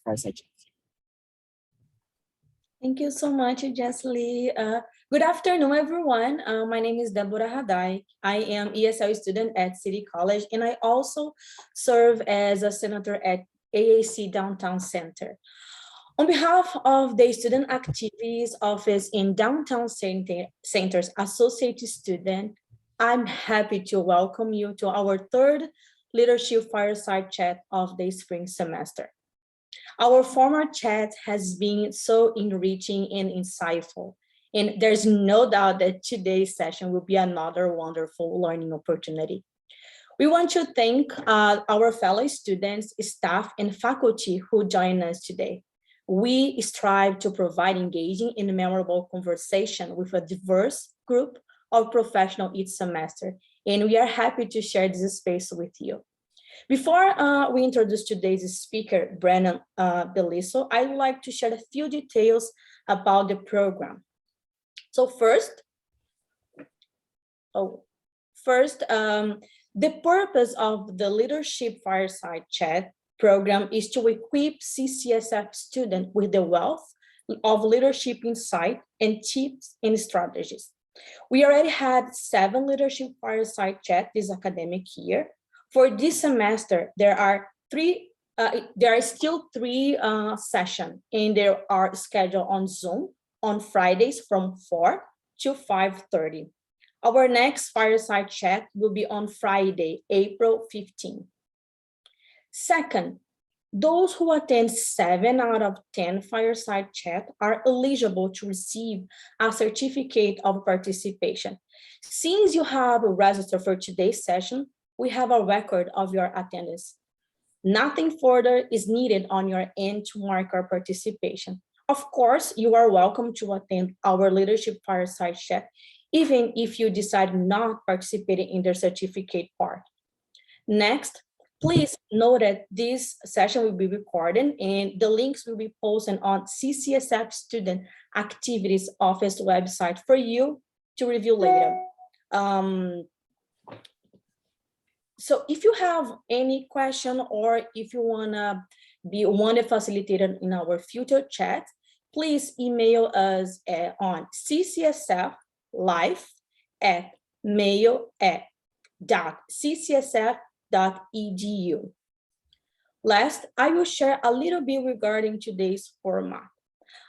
Fireside chat. Thank you so much, Geisce Ly. Good afternoon, everyone. My name is Deborah Hadai. I am ESL student at City College, and I also serve as a senator at AAC Downtown Center. On behalf of the Student Activities Office in Downtown Center's Associate Student, I'm happy to welcome you to our third Leadership Fireside Chat of the spring semester. Our former chat has been so enriching and insightful, and there's no doubt that today's session will be another wonderful learning opportunity. We want to thank our fellow students, staff, and faculty who join us today. We strive to provide engaging and memorable conversation with a diverse group of professionals each semester, and we are happy to share this space with you. Before we introduce today's speaker, Brannon Beliso, I would like to share a few details about the program. So first, the purpose of the Leadership Fireside Chat program is to equip CCSF students with the wealth of leadership insight and tips and strategies. We already had 7 Leadership Fireside Chat this academic year. For this semester, there are still 3 sessions, and they are scheduled on Zoom on Fridays from 4 to 5:30. Our next Fireside Chat will be on Friday, April 15. Second, those who attend 7 out of 10 Fireside Chat are eligible to receive a certificate of participation. Since you have registered for today's session, we have a record of your attendance. Nothing further is needed on your end to mark our participation. Of course, you are welcome to attend our Leadership Fireside Chat, even if you decide not participating in the certificate part. Next, please note that this session will be recorded and the links will be posted on CCSF Student Activities Office website for you to review later. So if you have any question or if you wanna be one facilitator in our future chat, please email us on ccsflife@mail.ccsf.edu. Last, I will share a little bit regarding today's format.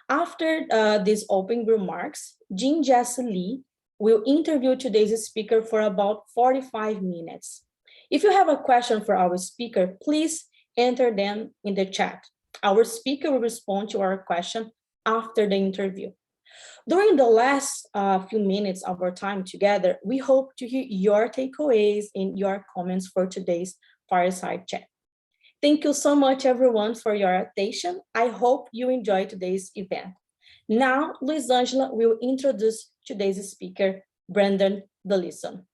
After these opening remarks, Dean Geisce Ly will interview today's speaker for about 45 minutes. If you have a question for our speaker, please enter them in the chat. Our speaker will respond to our question after the interview. During the last few minutes of our time together, we hope to hear your takeaways and your comments for today's Fireside Chat. Thank you so much, everyone, for your attention. I hope you enjoy today's event. Now, Luis Angela will introduce today's speaker, Brannon Beliso.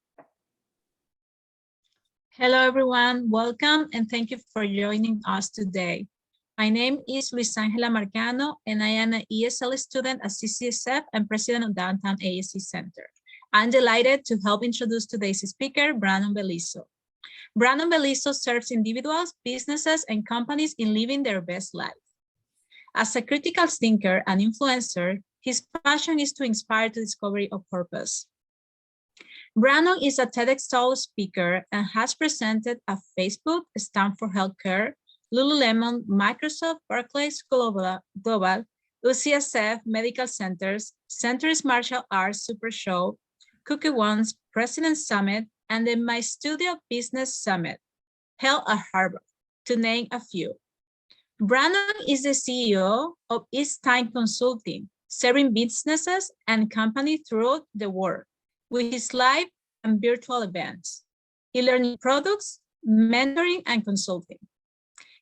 Hello, everyone. Welcome, and thank you for joining us today. My name is Luis Angela Marcano, and I am an ESL student at CCSF and president of Downtown ASC Center. I'm delighted to help introduce today's speaker, Brannon Beliso. Brannon Beliso serves individuals, businesses, and companies in living their best life. As a critical thinker and influencer, his passion is to inspire the discovery of purpose. Brannon is a TEDx Talk speaker and has presented at Facebook, Stanford Healthcare, Lululemon, Microsoft, Barclays Global, UCSF Medical Centers, Centers Martial Arts Super Show, Cookie Ones, President's Summit, and the My Studio Business Summit, held at Harvard, to name a few. Brannon is the CEO of It's Time Consulting, serving businesses and companies throughout the world with his live and virtual events, e-learning products, mentoring, and consulting.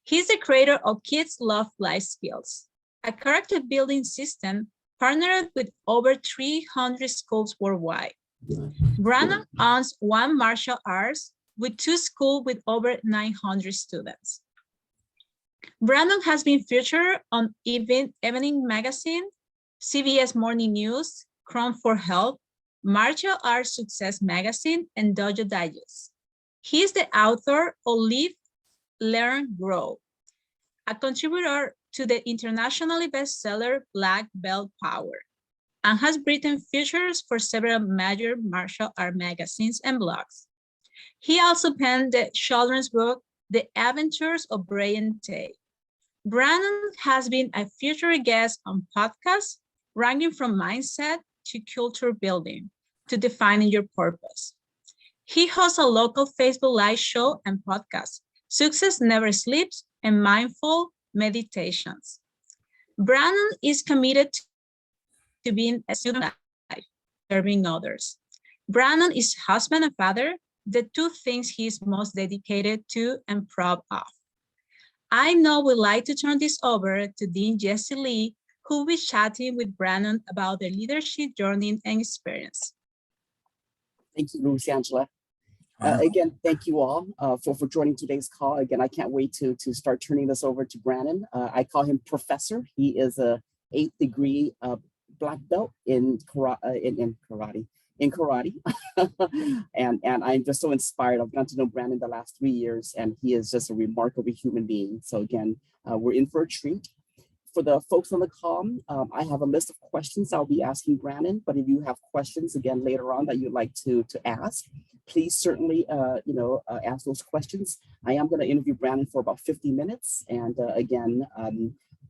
He's the creator of Kids Love Life Skills, a character building system partnered with over 300 schools worldwide. Brannon owns 1 martial arts with 2 schools with over 900 students. Brannon has been featured on Evening Magazine, CBS Morning News, Chrome for Health, Martial Arts Success Magazine, and Dojo Digest. He is the author of Live, Learn, Grow, a contributor to the internationally bestseller Black Belt Power, and has written features for several major martial art magazines and blogs. He also penned the children's book, The Adventures of Brian Tay. Brannon has been a featured guest on podcasts, ranging from mindset to culture building to defining your purpose. He hosts a local Facebook Live show and podcast, Success Never Sleeps and Mindful Meditations. Brannon is committed to being a student life, serving others. Brannon is husband and father, the two things he's most dedicated to and proud of. I now would like to turn this over to Dean Geisce Ly, who will be chatting with Brannon about their leadership journey and experience. Thank you, Lucy Angela. Wow. Again, thank you all for joining today's call. Again, I can't wait to start turning this over to Brannon. I call him Professor. He is a 8th degree black belt in karate. and I'm just so inspired. I've gotten to know Brannon the last 3 years, and he is just a remarkable human being. So again, we're in for a treat. For the folks on the call, I have a list of questions I'll be asking Brannon, but if you have questions again later on that you'd like to ask, please certainly ask those questions. I am going to interview Brannon for about 50 minutes, and again,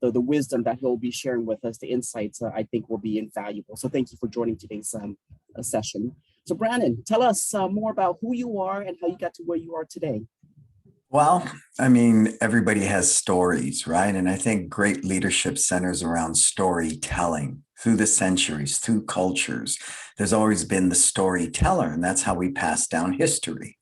the wisdom that he'll be sharing with us, the insights, I think will be invaluable. So thank you for joining today's session. So Brannon, tell us more about who you are and how you got to where you are today. Well, I mean, everybody has stories, right? And I think great leadership centers around storytelling through the centuries, through cultures. There's always been the storyteller, and that's how we pass down history.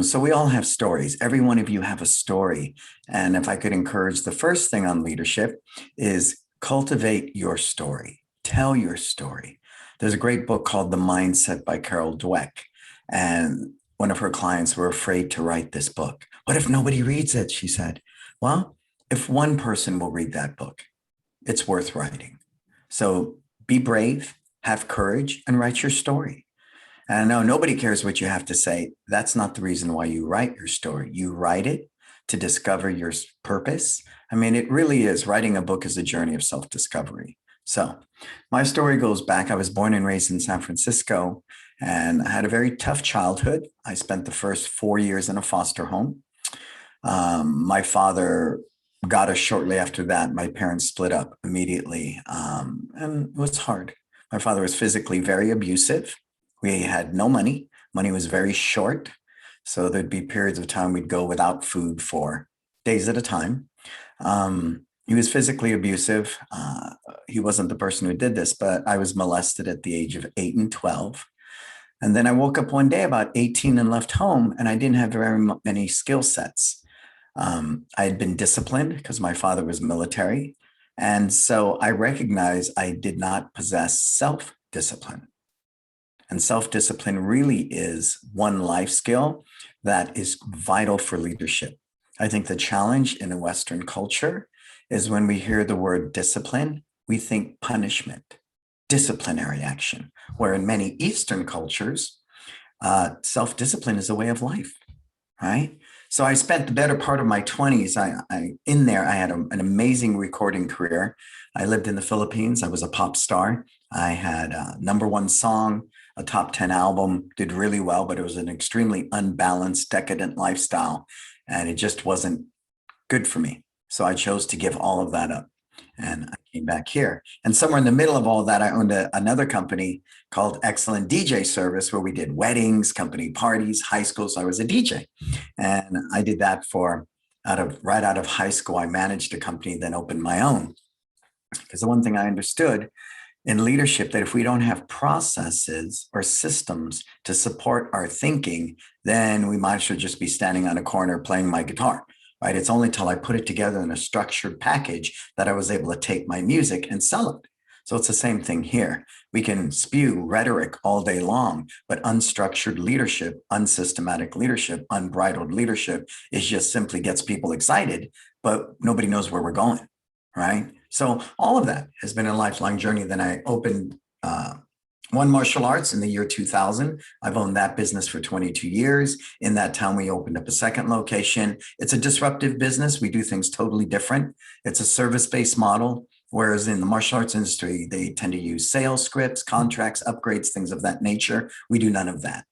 So we all have stories. Every one of you have a story. And if I could encourage, the first thing on leadership is cultivate your story. Tell your story. There's a great book called The Mindset by Carol Dweck. And one of her clients were afraid to write this book. What if nobody reads it? She said. Well, if one person will read that book, it's worth writing. So be brave, have courage, and write your story. And I know nobody cares what you have to say. That's not the reason why you write your story. You write it to discover your purpose. I mean, it really is. Writing a book is a journey of self-discovery. So my story goes back. I was born and raised in San Francisco, and I had a very tough childhood. I spent the first 4 years in a foster home. My father got us shortly after that. My parents split up immediately, and it was hard. My father was physically very abusive. We had no money. Money was very short. So there'd be periods of time we'd go without food for days at a time. He was physically abusive. He wasn't the person who did this, but I was molested at the age of 8 and 12. And then I woke up one day about 18 and left home, and I didn't have very many skill sets. I had been disciplined because my father was military. And so I recognized I did not possess self-discipline. And self-discipline really is one life skill that is vital for leadership. I think the challenge in a Western culture is when we hear the word discipline, we think punishment, disciplinary action, where in many Eastern cultures, self-discipline is a way of life, right? So I spent the better part of my 20s. I had an amazing recording career. I lived in the Philippines. I was a pop star. I had a #1 song, a top 10 album, did really well, but it was an extremely unbalanced, decadent lifestyle. And it just wasn't good for me. So I chose to give all of that up. And I came back here. And somewhere in the middle of all that, I owned another company called Excellent DJ Service, where we did weddings, company parties, high school. So I was a DJ. And I did that right out of high school. I managed a company, then opened my own. Because the one thing I understood in leadership, that if we don't have processes or systems to support our thinking, then we might as well just be standing on a corner playing my guitar. Right? It's only till I put it together in a structured package that I was able to take my music and sell it. So it's the same thing here. We can spew rhetoric all day long, but unstructured leadership, unsystematic leadership, unbridled leadership is just simply gets people excited, but nobody knows where we're going, right? So all of that has been a lifelong journey. Then I opened One martial arts in the year 2000. I've owned that business for 22 years. In that town, we opened up a second location. It's a disruptive business. We do things totally different. It's a service-based model, whereas in the martial arts industry, they tend to use sales scripts, contracts, upgrades, things of that nature. We do none of that.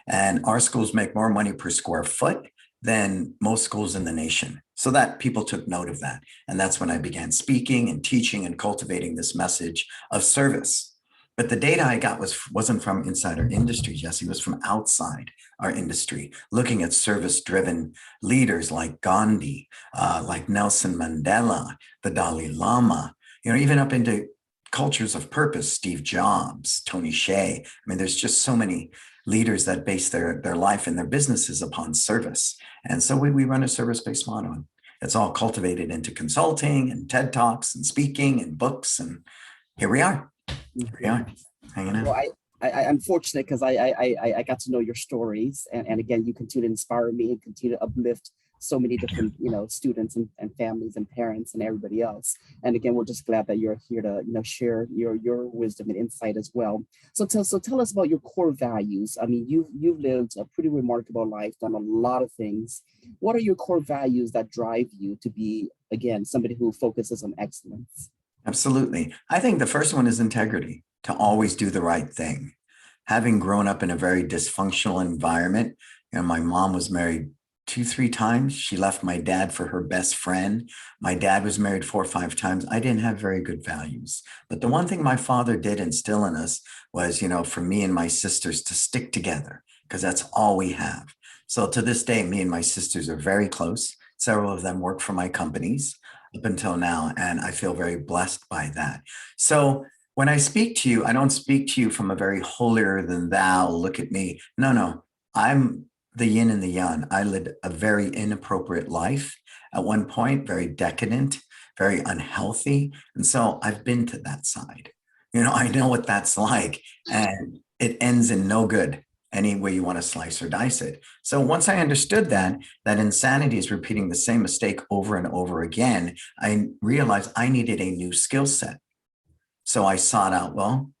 And our schools make more money per square foot than most schools in the nation. So that people took note of that. And that's when I began speaking and teaching and cultivating this message of service. But the data I got wasn't from inside our industry, Jesse, it was from outside our industry, looking at service-driven leaders like Gandhi, like Nelson Mandela, the Dalai Lama, even up into cultures of purpose, Steve Jobs, Tony Hsieh. I mean, there's just so many leaders that base their life and their businesses upon service. And so we run a service-based model. It's all cultivated into consulting and TED Talks and speaking and books. And here we are. Yeah, hanging out. Well, I'm fortunate because I got to know your stories, and again, you continue to inspire me and continue to uplift so many different students and families and parents and everybody else. And again, we're just glad that you're here to share your wisdom and insight as well. So tell us about your core values. I mean, you've lived a pretty remarkable life, done a lot of things. What are your core values that drive you to be, again, somebody who focuses on excellence? Absolutely. I think the first one is integrity, to always do the right thing. Having grown up in a very dysfunctional environment, my mom was married 2-3 times. She left my dad for her best friend. My dad was married 4 or 5 times. I didn't have very good values. But the one thing my father did instill in us was, for me and my sisters to stick together, because that's all we have. So to this day, me and my sisters are very close. Several of them work for my companies up until now, and I feel very blessed by that. So when I speak to you, I don't speak to you from a very holier than thou, look at me. No, I'm the yin and the yang. I led a very inappropriate life at one point, very decadent, very unhealthy. And so I've been to that side. I know what that's like, and it ends in no good any way you want to slice or dice it. So once I understood that insanity is repeating the same mistake over and over again, I realized I needed a new skill set. So I sought out, well,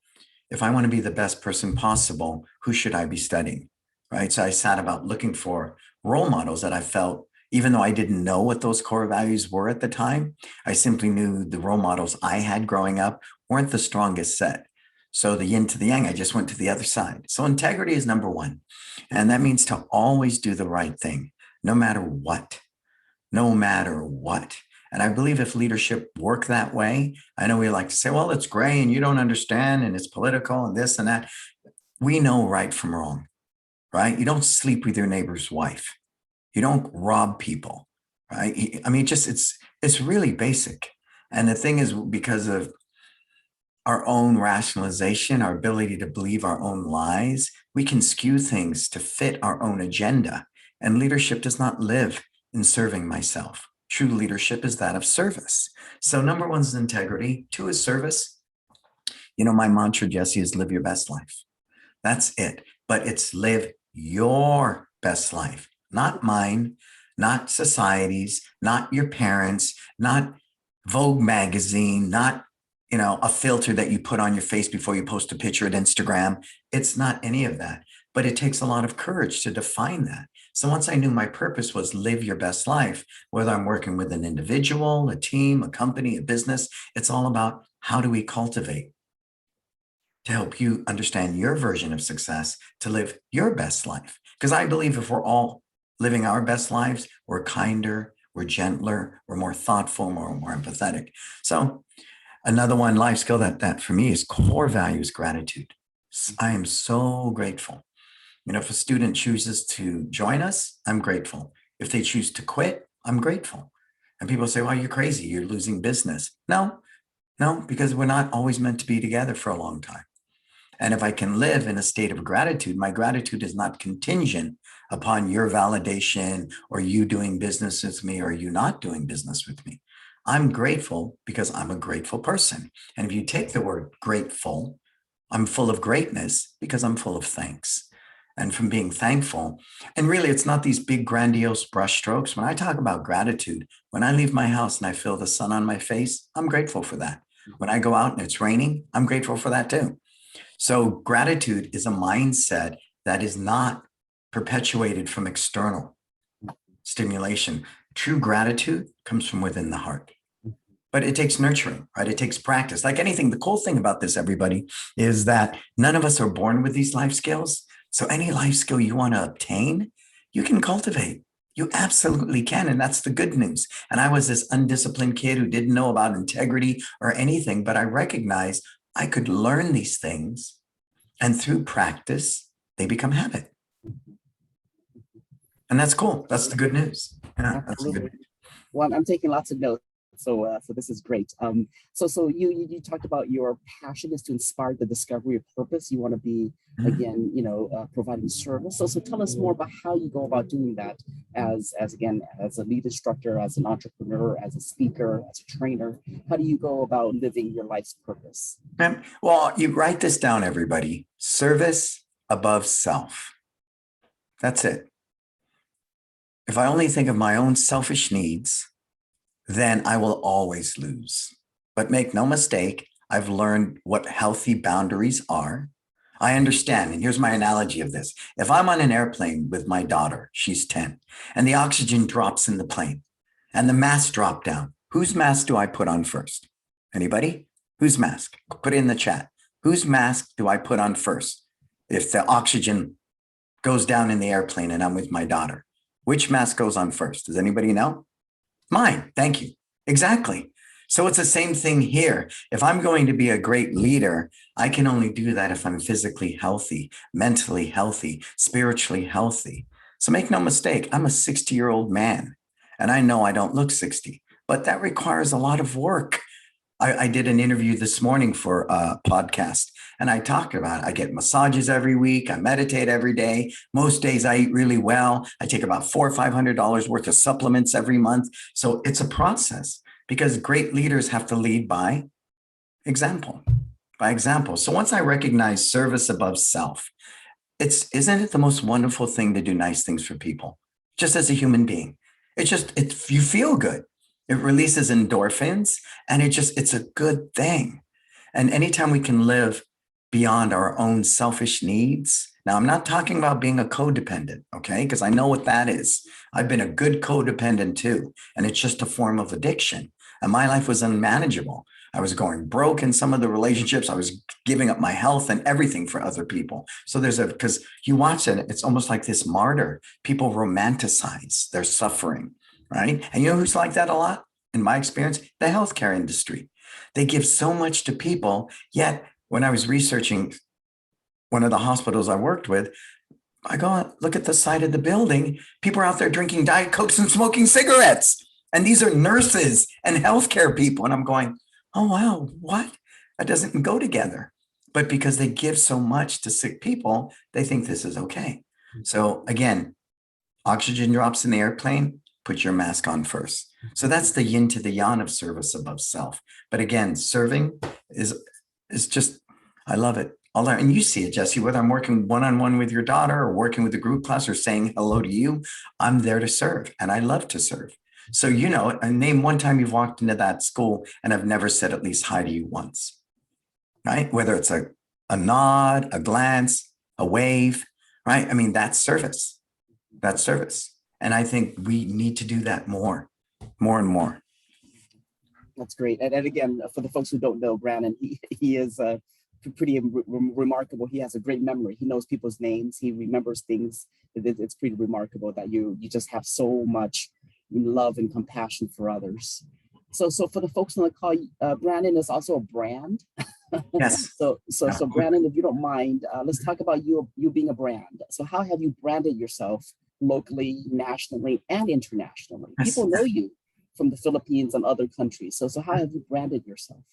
if I want to be the best person possible, who should I be studying, right? So I sat about looking for role models that I felt, even though I didn't know what those core values were at the time, I simply knew the role models I had growing up weren't the strongest set. So the yin to the yang, I just went to the other side. So integrity is number one. And that means to always do the right thing, no matter what, no matter what. And I believe if leadership worked that way, I know we like to say, well, it's gray and you don't understand and it's political and this and that. We know right from wrong, right? You don't sleep with your neighbor's wife. You don't rob people, right? I mean, it's really basic. And the thing is, because of our own rationalization, our ability to believe our own lies, we can skew things to fit our own agenda. And leadership does not live in serving myself. True leadership is that of service. So number one is integrity. 2 is service. My mantra, Jesse, is live your best life. That's it. But it's live your best life, not mine, not society's, not your parents, not Vogue magazine, not a filter that you put on your face before you post a picture at Instagram. It's not any of that, but it takes a lot of courage to define that. So once I knew my purpose was live your best life, whether I'm working with an individual, a team, a company, a business, it's all about how do we cultivate to help you understand your version of success to live your best life. Because I believe if we're all living our best lives, we're kinder, we're gentler, we're more thoughtful, more empathetic. So another one life skill that for me is core values, gratitude. I am so grateful. If a student chooses to join us, I'm grateful. If they choose to quit, I'm grateful. And people say, well, you're crazy. You're losing business. No, because we're not always meant to be together for a long time. And if I can live in a state of gratitude, my gratitude is not contingent upon your validation or you doing business with me or you not doing business with me. I'm grateful because I'm a grateful person. And if you take the word grateful, I'm full of greatness because I'm full of thanks. And from being thankful, and really it's not these big grandiose brushstrokes. When I talk about gratitude, when I leave my house and I feel the sun on my face, I'm grateful for that. When I go out and it's raining, I'm grateful for that too. So gratitude is a mindset that is not perpetuated from external stimulation. True gratitude comes from within the heart. But it takes nurturing, right? It takes practice. Like anything, the cool thing about this, everybody, is that none of us are born with these life skills. So any life skill you want to obtain, you can cultivate. You absolutely can. And that's the good news. And I was this undisciplined kid who didn't know about integrity or anything, but I recognized I could learn these things. And through practice, they become habit. And that's cool. That's the good news. Yeah, that's the good news. Well, I'm taking lots of notes. So this is great. So you talked about your passion is to inspire the discovery of purpose. You want to be, again, providing service. So tell us more about how you go about doing that as a lead instructor, as an entrepreneur, as a speaker, as a trainer. How do you go about living your life's purpose? Well, you write this down, everybody. Service above self. That's it. If I only think of my own selfish needs, then I will always lose. But make no mistake, I've learned what healthy boundaries are. I understand, and here's my analogy of this. If I'm on an airplane with my daughter, she's 10, and the oxygen drops in the plane, and the masks drop down, whose mask do I put on first? Anybody? Whose mask? Put it in the chat. Whose mask do I put on first if the oxygen goes down in the airplane and I'm with my daughter? Which mask goes on first? Does anybody know? Mine. Thank you. Exactly. So it's the same thing here. If I'm going to be a great leader, I can only do that if I'm physically healthy, mentally healthy, spiritually healthy. So make no mistake, I'm a 60-year-old man, and I know I don't look 60, but that requires a lot of work. I did an interview this morning for a podcast, and I talked about, I get massages every week. I meditate every day. Most days I eat really well. I take about $400 or $500 worth of supplements every month. So it's a process, because great leaders have to lead by example, So once I recognize service above self, isn't it the most wonderful thing to do nice things for people? Just as a human being, you feel good. It releases endorphins, and it's a good thing. And anytime we can live beyond our own selfish needs. Now, I'm not talking about being a codependent, okay? Because I know what that is. I've been a good codependent too, and it's just a form of addiction. And my life was unmanageable. I was going broke in some of the relationships. I was giving up my health and everything for other people. So because you watch it, it's almost like this martyr. People romanticize their suffering, right? And you know who's like that a lot? In my experience, the healthcare industry. They give so much to people, yet when I was researching one of the hospitals I worked with, I go, look at the side of the building. People are out there drinking Diet Cokes and smoking cigarettes. And these are nurses and healthcare people. And I'm going, oh, wow, what? That doesn't go together. But because they give so much to sick people, they think this is okay. So again, oxygen drops in the airplane, put your mask on first. So that's the yin to the yang of service above self. But again, serving is just, I love it. And you see it, Jesse, whether I'm working one-on-one with your daughter or working with a group class or saying hello to you, I'm there to serve, and I love to serve. So, name one time you've walked into that school and I've never said at least hi to you once, right? Whether it's a nod, a glance, a wave, right? I mean, that's service. That's service. And I think we need to do that more and more. That's great. And again, for the folks who don't know Brannon, he is pretty remarkable. He has a great memory. He knows people's names. He remembers things. It's pretty remarkable that you just have so much love and compassion for others. So for the folks on the call, Brannon is also a brand. Yes. So Brannon, if you don't mind, let's talk about you being a brand. So how have you branded yourself locally, nationally, and internationally? Yes. People know you from the Philippines and other countries. So how have you branded yourself?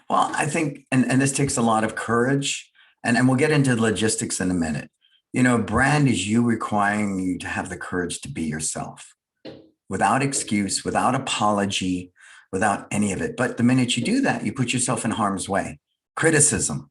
Well, I think, and this takes a lot of courage, and we'll get into the logistics in a minute. Brand is you requiring you to have the courage to be yourself without excuse, without apology, without any of it. But the minute you do that, you put yourself in harm's way. Criticism,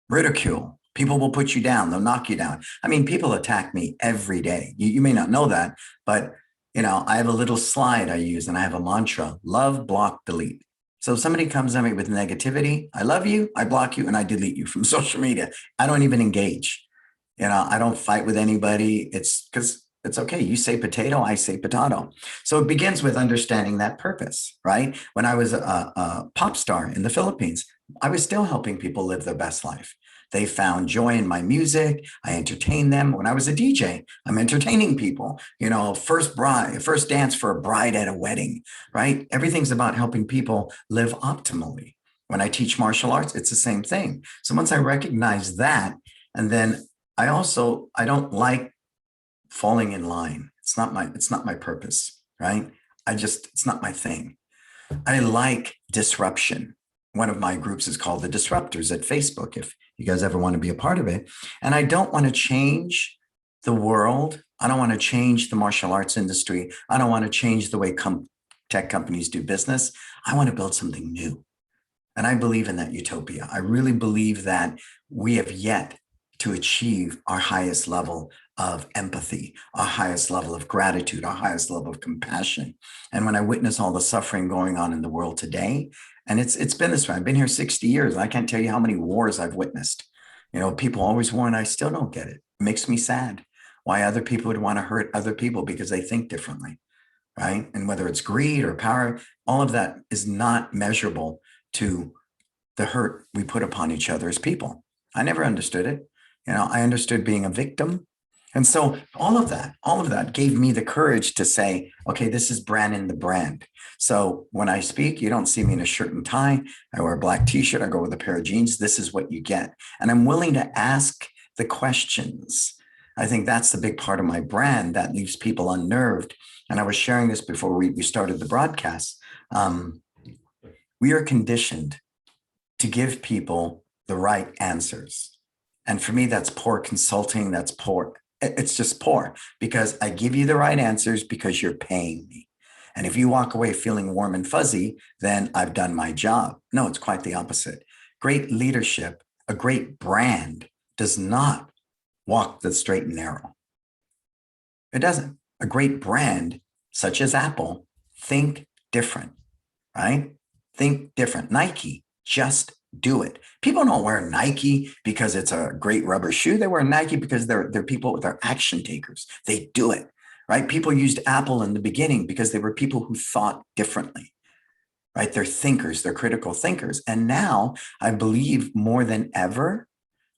ridicule, people will put you down. They'll knock you down. I mean, people attack me every day. You may not know that, but I have a little slide I use, and I have a mantra: love, block, delete. So if somebody comes at me with negativity, I love you, I block you, and I delete you from social media. I don't even engage. I don't fight with anybody. It's because it's okay. You say potato, I say potato. So it begins with understanding that purpose, right? When I was a pop star in the Philippines, I was still helping people live their best life. They found joy in my music. I entertained them. When I was a DJ, I'm entertaining people. First dance for a bride at a wedding, right? Everything's about helping people live optimally. When I teach martial arts, it's the same thing. So once I recognize that, and then I don't like falling in line. It's not my purpose, right? It's not my thing. I like disruption. One of my groups is called the Disruptors at Facebook, if you guys ever want to be a part of it. And I don't want to change the world. I don't want to change the martial arts industry. I don't want to change the way tech companies do business. I want to build something new. And I believe in that utopia. I really believe that we have yet to achieve our highest level of empathy, our highest level of gratitude, our highest level of compassion. And when I witness all the suffering going on in the world today, and it's been this way, I've been here 60 years. I can't tell you how many wars I've witnessed. People always warn, I still don't get it. It makes me sad why other people would want to hurt other people because they think differently, right? And whether it's greed or power, all of that is not measurable to the hurt we put upon each other as people. I never understood it. I understood being a victim. And so all of that gave me the courage to say, okay, this is Brannon the brand. So when I speak, you don't see me in a shirt and tie. I wear a black t-shirt. I go with a pair of jeans. This is what you get. And I'm willing to ask the questions. I think that's the big part of my brand that leaves people unnerved. And I was sharing this before we started the broadcast. We are conditioned to give people the right answers. And for me, that's poor consulting. That's poor. It's just poor because I give you the right answers because you're paying me. And if you walk away feeling warm and fuzzy, then I've done my job. No, it's quite the opposite. Great leadership, a great brand does not walk the straight and narrow. It doesn't. A great brand, such as Apple, think different, right? Think different. Nike, just do it. People don't wear Nike because it's a great rubber shoe. They wear Nike because they're people, they're action takers. They do it, right? People used Apple in the beginning because they were people who thought differently, right? They're thinkers, they're critical thinkers. And now I believe more than ever,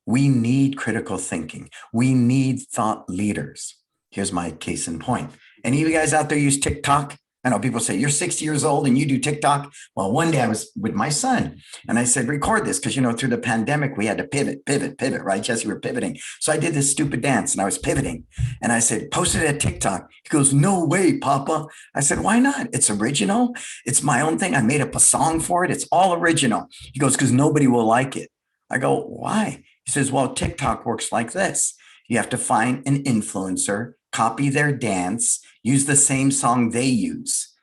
we need critical thinking. We need thought leaders. Here's my case in point. Any of you guys out there use TikTok? I know people say, you're 60 years old and you do TikTok. Well, one day I was with my son and I said, record this. Because, through the pandemic, we had to pivot, right? Jesse, we're pivoting. So I did this stupid dance and I was pivoting. And I said, post it at TikTok. He goes, no way, Papa. I said, why not? It's original. It's my own thing. I made up a song for it. It's all original. He goes, because nobody will like it. I go, why? He says, well, TikTok works like this. You have to find an influencer, copy their dance, use the same song they use.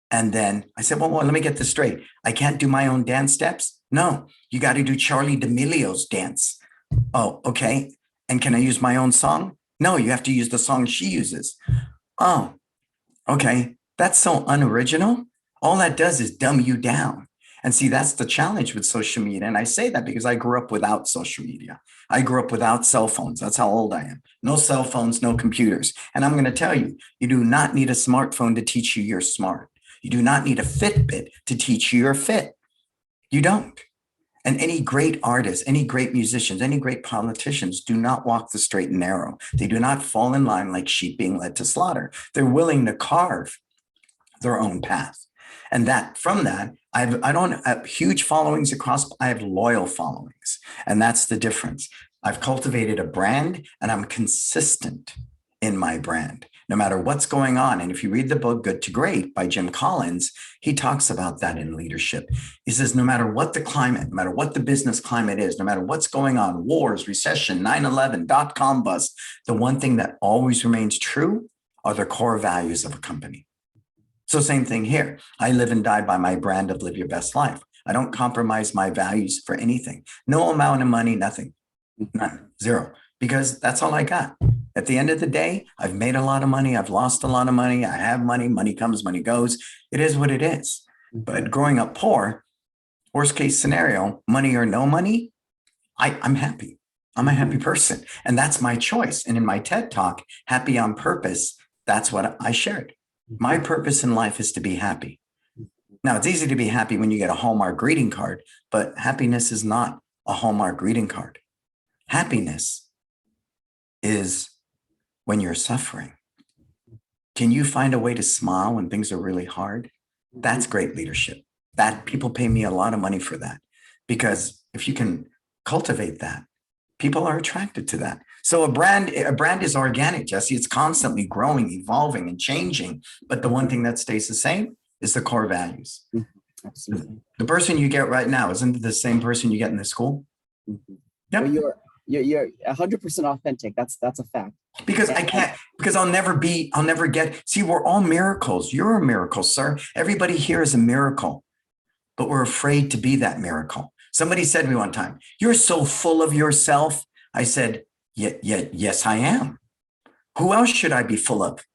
And then I said, well, let me get this straight. I can't do my own dance steps? No, you got to do Charlie D'Amelio's dance. Oh, okay. And can I use my own song? No, you have to use the song she uses. Oh, okay. That's so unoriginal. All that does is dumb you down. And see, that's the challenge with social media. And I say that because I grew up without social media. I grew up without cell phones. That's how old I am. No cell phones, no computers. And I'm going to tell you, you do not need a smartphone to teach you you're smart. You do not need a Fitbit to teach you you're fit. You don't. And any great artists, any great musicians, any great politicians do not walk the straight and narrow. They do not fall in line like sheep being led to slaughter. They're willing to carve their own path. And from that, I don't have huge followings across, I have loyal followings. And that's the difference. I've cultivated a brand and I'm consistent in my brand, no matter what's going on. And if you read the book, Good to Great by Jim Collins, he talks about that in leadership. He says, no matter what the climate, no matter what the business climate is, no matter what's going on, wars, recession, 9/11, dot-com bust, the one thing that always remains true are the core values of a company. So same thing here. I live and die by my brand of live your best life. I don't compromise my values for anything. No amount of money, nothing, none, zero, because that's all I got. At the end of the day, I've made a lot of money. I've lost a lot of money. I have money. Money comes, money goes. It is what it is. But growing up poor, worst case scenario, money or no money, I'm happy. I'm a happy person. And that's my choice. And in my TED talk, Happy on Purpose, that's what I shared. My purpose in life is to be happy. Now, it's easy to be happy when you get a Hallmark greeting card, but happiness is not a Hallmark greeting card. Happiness is when you're suffering. Can you find a way to smile when things are really hard? That's great leadership. That people pay me a lot of money for that, because if you can cultivate that, people are attracted to that. So a brand is organic, Jesse. It's constantly growing, evolving, and changing. But the one thing that stays the same is the core values. Absolutely. The person you get right now isn't the same person you get in the school. Yep. Well, you're 100% authentic. That's a fact. Because I'll never get, see, we're all miracles. You're a miracle, sir. Everybody here is a miracle, but we're afraid to be that miracle. Somebody said to me one time, "You're so full of yourself." I said, yes, I am. Who else should I be full of?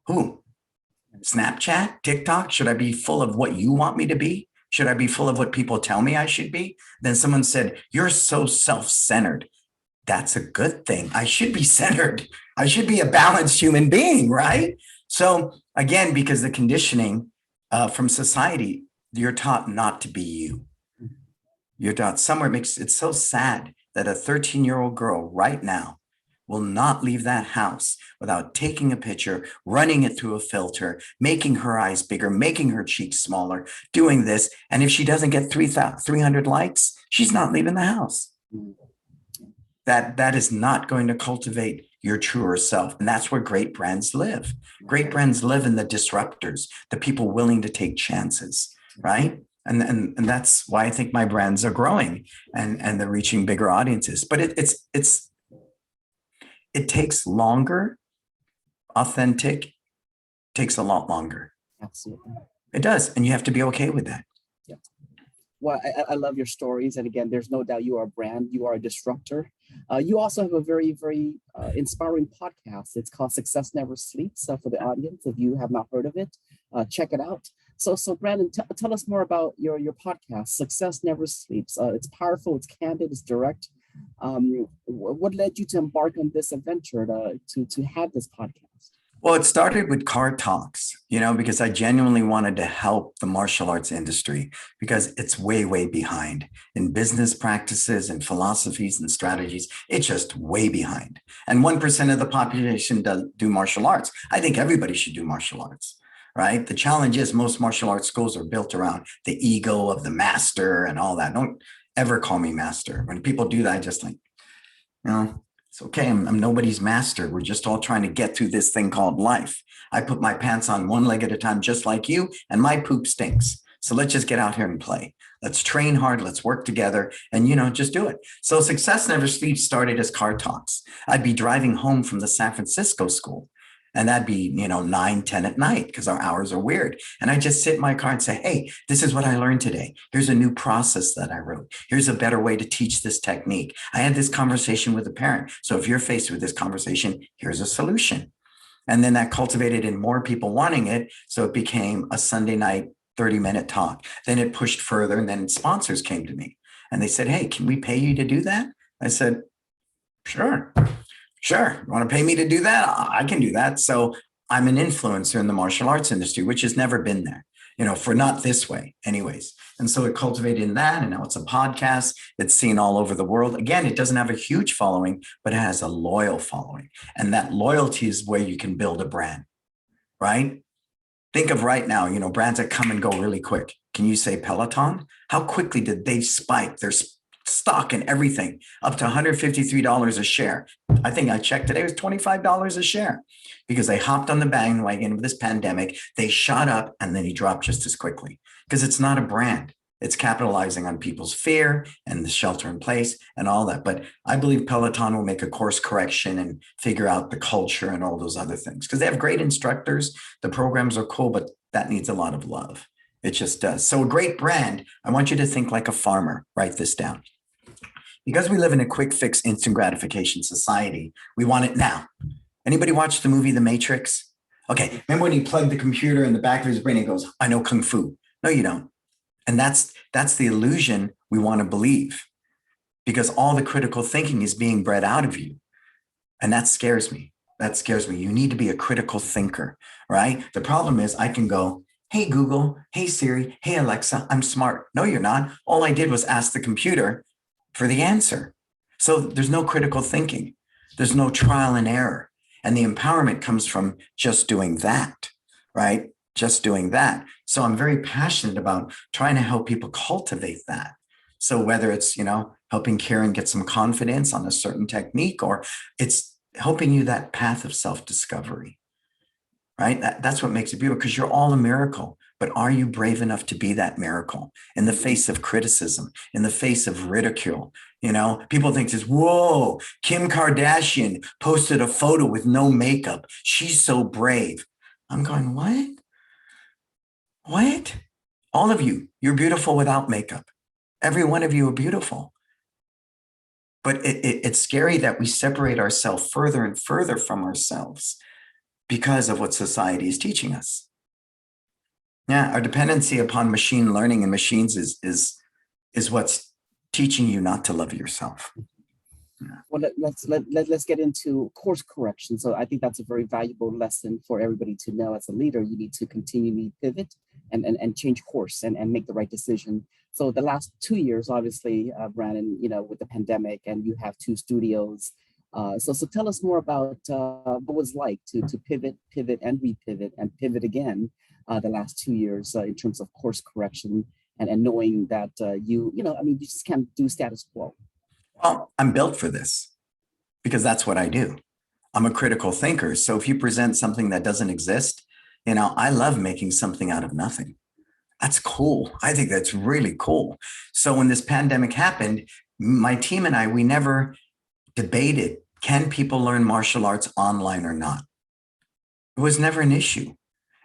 Who? Snapchat, TikTok? Should I be full of what you want me to be? Should I be full of what people tell me I should be? Then someone said, "You're so self-centered." That's a good thing. I should be centered. I should be a balanced human being, right? So again, because the conditioning from society, you're taught not to be you. You're taught somewhere. It's so sad that a 13-year-old girl right now will not leave that house without taking a picture, running it through a filter, making her eyes bigger, making her cheeks smaller, doing this. And if she doesn't get 300 likes, she's not leaving the house. That is not going to cultivate your truer self. And that's where great brands live. Great brands live in the disruptors, the people willing to take chances, right? And that's why I think my brands are growing and they're reaching bigger audiences. But it takes longer. Authentic takes a lot longer. Absolutely. It does. And you have to be okay with that. Yeah. Well, I love your stories. And again, there's no doubt you are a brand, you are a disruptor. You also have a very, very inspiring podcast. It's called Success Never Sleeps. For the audience, if you have not heard of it, check it out. So Brandon, tell us more about your podcast, Success Never Sleeps. It's powerful, it's candid, it's direct. What led you to embark on this adventure to have this podcast? Well, it started with car talks, because I genuinely wanted to help the martial arts industry because it's way, way behind in business practices and philosophies and strategies. It's just way behind. And 1% of the population does do martial arts. I think everybody should do martial arts, right? The challenge is most martial arts schools are built around the ego of the master and all that. Don't ever call me master. When people do that, I just like, it's okay. I'm nobody's master. We're just all trying to get through this thing called life. I put my pants on one leg at a time, just like you, and my poop stinks. So let's just get out here and play. Let's train hard. Let's work together and, just do it. So Success Never Sleeps started as car talks. I'd be driving home from the San Francisco school. And that'd be, 9, 10 at night because our hours are weird. And I just sit in my car and say, "Hey, this is what I learned today. Here's a new process that I wrote. Here's a better way to teach this technique. I had this conversation with a parent. So if you're faced with this conversation, here's a solution." And then that cultivated in more people wanting it. So it became a Sunday night 30-minute talk. Then it pushed further. And then sponsors came to me and they said, "Hey, can we pay you to do that?" I said, "Sure. Sure. You want to pay me to do that? I can do that." So I'm an influencer in the martial arts industry, which has never been there, for not this way anyways. And so it cultivated in that. And now it's a podcast. It's seen all over the world. Again, it doesn't have a huge following, but it has a loyal following. And that loyalty is where you can build a brand, right? Think of right now, brands that come and go really quick. Can you say Peloton? How quickly did they spike their stock and everything up to $153 a share? I think I checked today, it was $25 a share because they hopped on the bandwagon of this pandemic. They shot up and then he dropped just as quickly because it's not a brand. It's capitalizing on people's fear and the shelter in place and all that. But I believe Peloton will make a course correction and figure out the culture and all those other things because they have great instructors. The programs are cool, but that needs a lot of love. It just does. So a great brand, I want you to think like a farmer. Write this down. Because we live in a quick fix, instant gratification society, we want it now. Anybody watch the movie The Matrix? Okay, remember when he plugged the computer in the back of his brain and goes, I know Kung Fu. No, you don't. And that's the illusion we want to believe, because all the critical thinking is being bred out of you. And that scares me. That scares me. You need to be a critical thinker, right? The problem is I can go, hey, Google, hey, Siri, hey, Alexa, I'm smart. No, you're not. All I did was ask the computer for the answer. So there's no critical thinking. There's no trial and error. And the empowerment comes from just doing that, right? Just doing that. So I'm very passionate about trying to help people cultivate that. So whether it's, helping Karen get some confidence on a certain technique, or it's helping you that path of self-discovery, right? That's what makes it beautiful, because you're all a miracle. But are you brave enough to be that miracle in the face of criticism, in the face of ridicule? People think this, whoa, Kim Kardashian posted a photo with no makeup. She's so brave. I'm going, what? What? All of you, you're beautiful without makeup. Every one of you are beautiful. But it's scary that we separate ourselves further and further from ourselves because of what society is teaching us. Yeah, our dependency upon machine learning and machines is what's teaching you not to love yourself. Well, let's get into course correction. So I think that's a very valuable lesson for everybody to know. As a leader, you need to continually pivot and change course and make the right decision. So the last 2 years, obviously, Brannon, with the pandemic, and you have 2 studios. So tell us more about what it was like to pivot and repivot and pivot again the last 2 years in terms of course correction and knowing that you just can't do status quo. Well, I'm built for this because that's what I do. I'm a critical thinker. So if you present something that doesn't exist, I love making something out of nothing. That's cool. I think that's really cool. So when this pandemic happened, my team and I, we never debated, can people learn martial arts online or not? It was never an issue.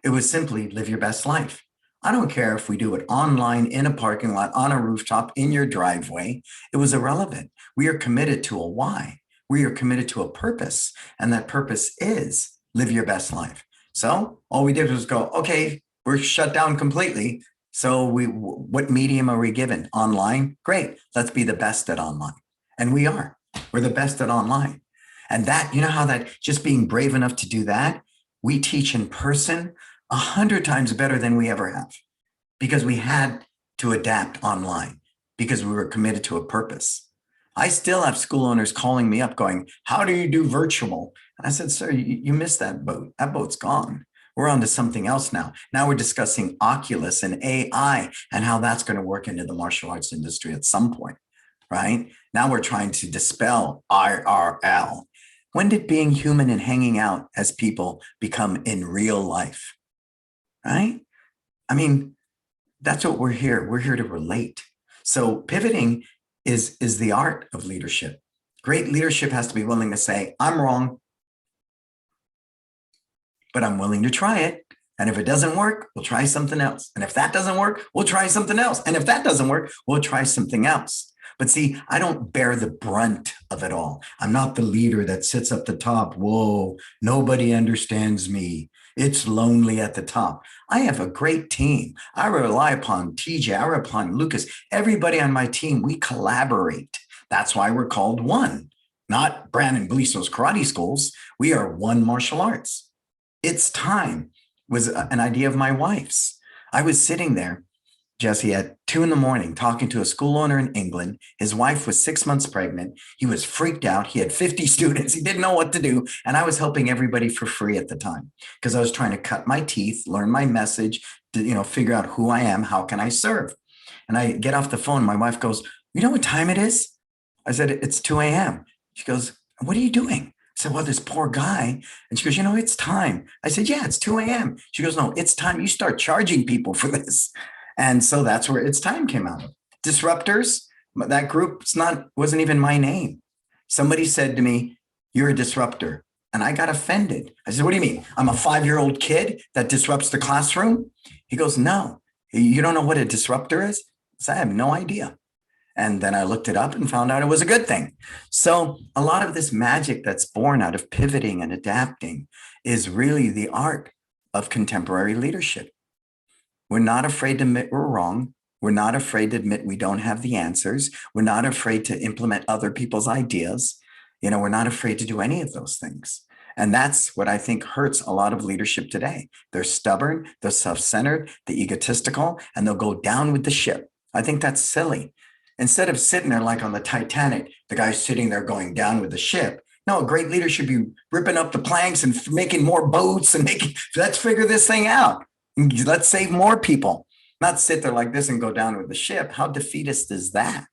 It was simply live your best life. I don't care if we do it online, in a parking lot, on a rooftop, in your driveway. It was irrelevant. We are committed to a why. We are committed to a purpose. And that purpose is live your best life. So all we did was go, okay, we're shut down completely. So what medium are we given? Online? Great. Let's be the best at online. And we are. We're the best at online. And that, how that just being brave enough to do that, we teach in person 100 times better than we ever have, because we had to adapt online because we were committed to a purpose. I still have school owners calling me up going, how do you do virtual? And I said, sir, you missed that boat. That boat's gone. We're on to something else now. Now we're discussing Oculus and AI and how that's going to work into the martial arts industry at some point, right? Now we're trying to dispel IRL. When did being human and hanging out as people become in real life? Right? I mean, that's what we're here. We're here to relate. So pivoting is the art of leadership. Great leadership has to be willing to say, I'm wrong, but I'm willing to try it. And if it doesn't work, we'll try something else. And if that doesn't work, we'll try something else. And if that doesn't work, we'll try something else. But see, I don't bear the brunt of it all. I'm not the leader that sits up the top. Whoa, nobody understands me. It's lonely at the top. I have a great team. I rely upon TJ, I rely upon Lucas. Everybody on my team, we collaborate. That's why we're called One, not Brannon Beliso's karate schools. We are One Martial Arts. It's time was an idea of my wife's. I was sitting there, Jesse, at 2 a.m. talking to a school owner in England. His wife was 6 months pregnant. He was freaked out. He had 50 students. He didn't know what to do. And I was helping everybody for free at the time because I was trying to cut my teeth, learn my message, to, figure out who I am. How can I serve? And I get off the phone. My wife goes, you know what time it is? I said, it's 2 a.m. She goes, what are you doing? I said, well, this poor guy. And she goes, it's time. I said, yeah, it's 2 a.m. She goes, no, it's time. You start charging people for this. And so that's where It's Time came out of. Disruptors, that group wasn't even my name. Somebody said to me, you're a disruptor. And I got offended. I said, what do you mean? I'm a 5-year-old kid that disrupts the classroom? He goes, no, you don't know what a disruptor is? I said, I have no idea. And then I looked it up and found out it was a good thing. So a lot of this magic that's born out of pivoting and adapting is really the art of contemporary leadership. We're not afraid to admit we're wrong. We're not afraid to admit we don't have the answers. We're not afraid to implement other people's ideas. We're not afraid to do any of those things. And that's what I think hurts a lot of leadership today. They're stubborn, they're self-centered, they're egotistical, and they'll go down with the ship. I think that's silly. Instead of sitting there like on the Titanic, the guy's sitting there going down with the ship. No, a great leader should be ripping up the planks and making more boats and let's figure this thing out. Let's save more people. Not sit there like this and go down with the ship. How defeatist is that?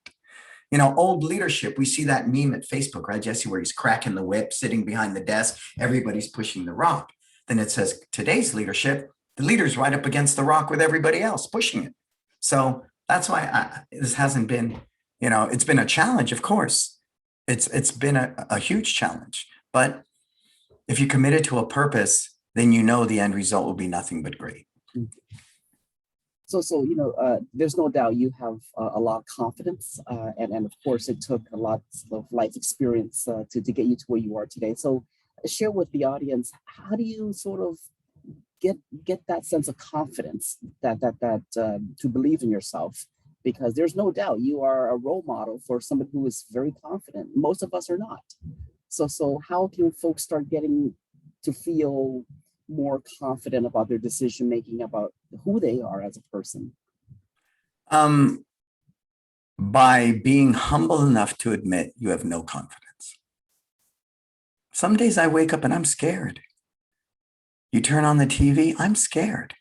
Old leadership, we see that meme at Facebook, right, Jesse, where he's cracking the whip, sitting behind the desk, everybody's pushing the rock. Then it says today's leadership, the leader's right up against the rock with everybody else pushing it. So that's why this hasn't been, it's been a challenge, of course. It's been a huge challenge. But if you committed to a purpose, then the end result will be nothing but great. So there's no doubt you have a lot of confidence, and of course it took a lot of life experience to get you to where you are today. So share with the audience, how do you sort of get that sense of confidence that to believe in yourself? Because there's no doubt you are a role model for someone who is very confident. Most of us are not. So how can folks start getting to feel more confident about their decision making, about who they are as a person? By being humble enough to admit you have no confidence. Some days I wake up and I'm scared. You turn on the TV, I'm scared,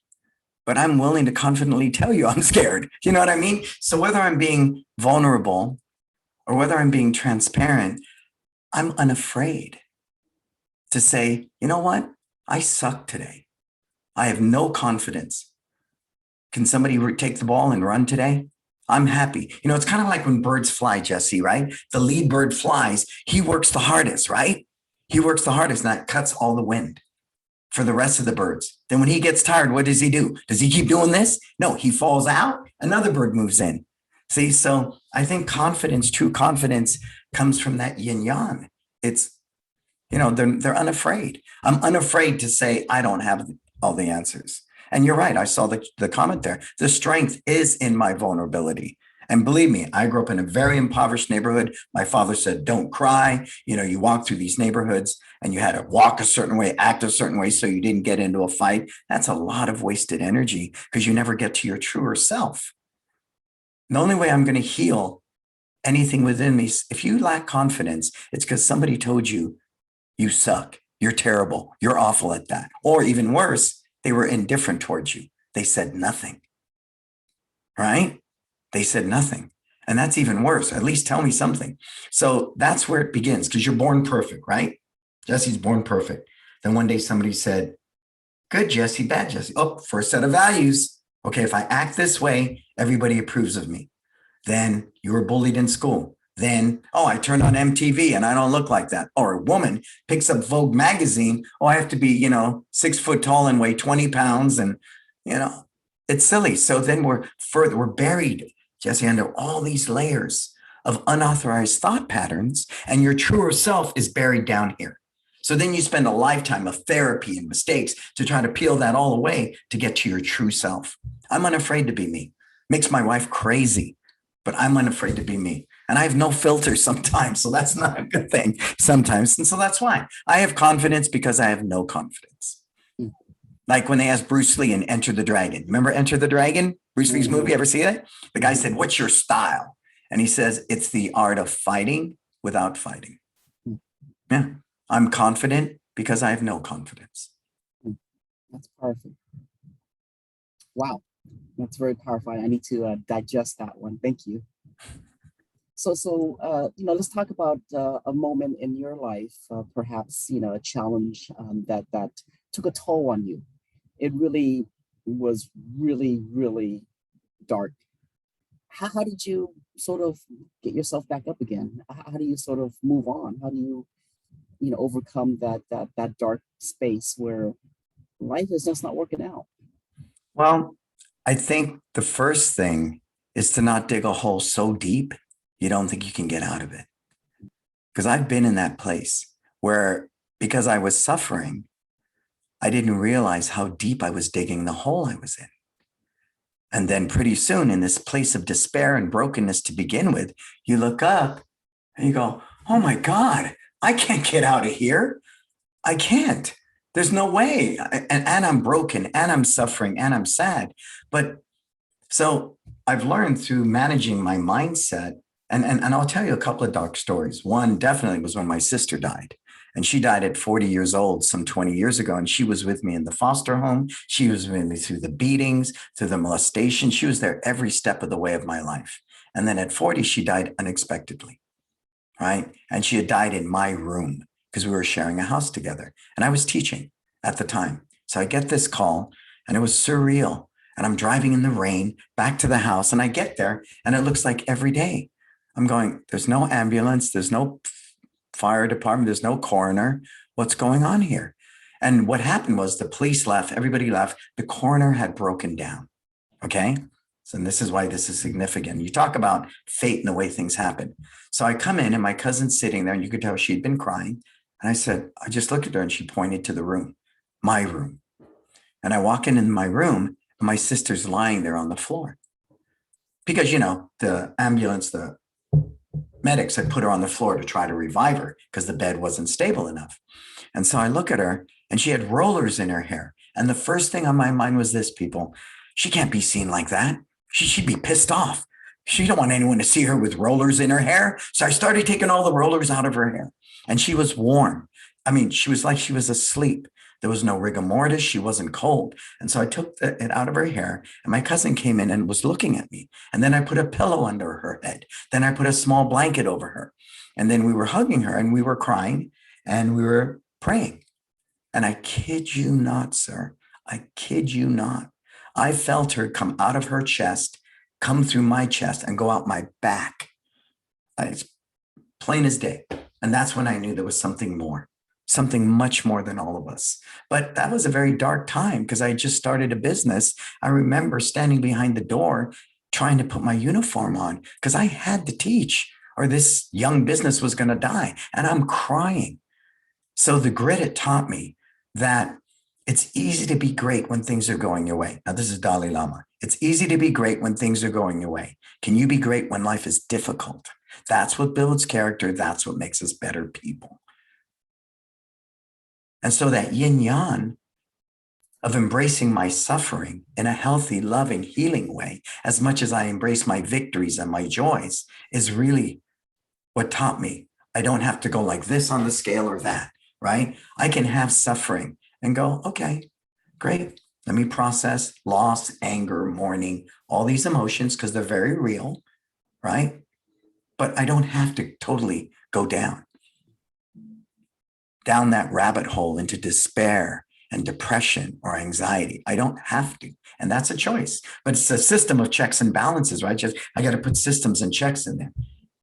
but I'm willing to confidently tell you I'm scared. You know what I mean? So whether I'm being vulnerable or whether I'm being transparent, I'm unafraid to say, you know what? I suck today. I have no confidence. Can somebody take the ball and run today? I'm happy. It's kind of like when birds fly, Jesse, right? The lead bird flies. He works the hardest, right? He works the hardest, and that cuts all the wind for the rest of the birds. Then when he gets tired, what does he do? Does he keep doing this? No, he falls out. Another bird moves in. See, so I think confidence, true confidence, comes from that yin yang. It's, they're unafraid. I'm unafraid to say I don't have all the answers. And you're right. I saw the comment there. The strength is in my vulnerability. And believe me, I grew up in a very impoverished neighborhood. My father said, don't cry. You walk through these neighborhoods and you had to walk a certain way, act a certain way so you didn't get into a fight. That's a lot of wasted energy because you never get to your truer self. The only way I'm going to heal anything within me, if you lack confidence, it's because somebody told you, you suck, you're terrible, you're awful at that. Or even worse, they were indifferent towards you. They said nothing, right? They said nothing. And that's even worse. At least tell me something. So that's where it begins, because you're born perfect, right? Jesse's born perfect. Then one day somebody said, good Jesse, bad Jesse. Oh, first set of values. Okay, if I act this way, everybody approves of me. Then you were bullied in school. Then, I turned on MTV and I don't look like that. Or a woman picks up Vogue magazine. I have to be, 6 foot tall and weigh 20 pounds. And, it's silly. So then we're buried, Jesse, under all these layers of unauthorized thought patterns. And your truer self is buried down here. So then you spend a lifetime of therapy and mistakes to try to peel that all away to get to your true self. I'm unafraid to be me. Makes my wife crazy, but I'm unafraid to be me. And I have no filter sometimes. So that's not a good thing sometimes. And so that's why I have confidence, because I have no confidence. Like when they asked Bruce Lee in Enter the Dragon. Remember Enter the Dragon? Bruce Lee's movie, ever see it? The guy said, what's your style? And he says, it's the art of fighting without fighting. Yeah, I'm confident because I have no confidence. That's perfect. Wow, that's very powerful. I need to digest that one. Thank you. So let's talk about a moment in your life, perhaps, a challenge that took a toll on you. It really was really dark. How did you sort of get yourself back up again? How do you sort of move on? How do you, overcome that dark space where life is just not working out? Well, I think the first thing is to not dig a hole so deep you don't think you can get out of it. Because I've been in that place where, because I was suffering, I didn't realize how deep I was digging the hole I was in. And then pretty soon, in this place of despair and brokenness to begin with, you look up and you go, oh my God, I can't get out of here. I can't. There's no way. And I'm broken and I'm suffering and I'm sad. But so I've learned through managing my mindset, and I'll tell you a couple of dark stories. One definitely was when my sister died. And she died at 40 years old, some 20 years ago. And she was with me in the foster home. She was with me through the beatings, through the molestation. She was there every step of the way of my life. And then at 40, she died unexpectedly, right? And she had died in my room because we were sharing a house together. And I was teaching at the time. So I get this call and it was surreal. And I'm driving in the rain back to the house. And I get there and it looks like every day. I'm going, there's no ambulance. There's no fire department. There's no coroner. What's going on here? And what happened was the police left. Everybody left. The coroner had broken down. Okay. So this is why this is significant. You talk about fate and the way things happen. So I come in and my cousin's sitting there and you could tell she'd been crying. And I said, I just looked at her and she pointed to the room, my room. And I walk in my room and my sister's lying there on the floor. Because, you know, the ambulance, the medics had put her on the floor to try to revive her because the bed wasn't stable enough. And so I look at her and she had rollers in her hair. And the first thing on my mind was this, people, she can't be seen like that. She'd be pissed off. She don't want anyone to see her with rollers in her hair. So I started taking all the rollers out of her hair and she was warm. I mean, she was like she was asleep. There was no rigor mortis. She wasn't cold. And so I took it out of her hair and my cousin came in and was looking at me. And then I put a pillow under her head. Then I put a small blanket over her. And then we were hugging her and we were crying and we were praying. And I kid you not, sir. I kid you not. I felt her come out of her chest, come through my chest and go out my back. It's plain as day. And that's when I knew there was something more. Something much more than all of us. But that was a very dark time because I just started a business. I remember standing behind the door trying to put my uniform on because I had to teach or this young business was going to die. And I'm crying. So the grit, it taught me that it's easy to be great when things are going your way. Now, this is Dalai Lama. It's easy to be great when things are going your way. Can you be great when life is difficult? That's what builds character. That's what makes us better people. And so that yin yang of embracing my suffering in a healthy, loving, healing way, as much as I embrace my victories and my joys, is really what taught me. I don't have to go like this on the scale or that, right? I can have suffering and go, okay, great. Let me process loss, anger, mourning, all these emotions because they're very real, right? But I don't have to totally go down that rabbit hole into despair and depression or anxiety. I don't have to. And that's a choice. But it's a system of checks and balances, right? Just I got to put systems and checks in there,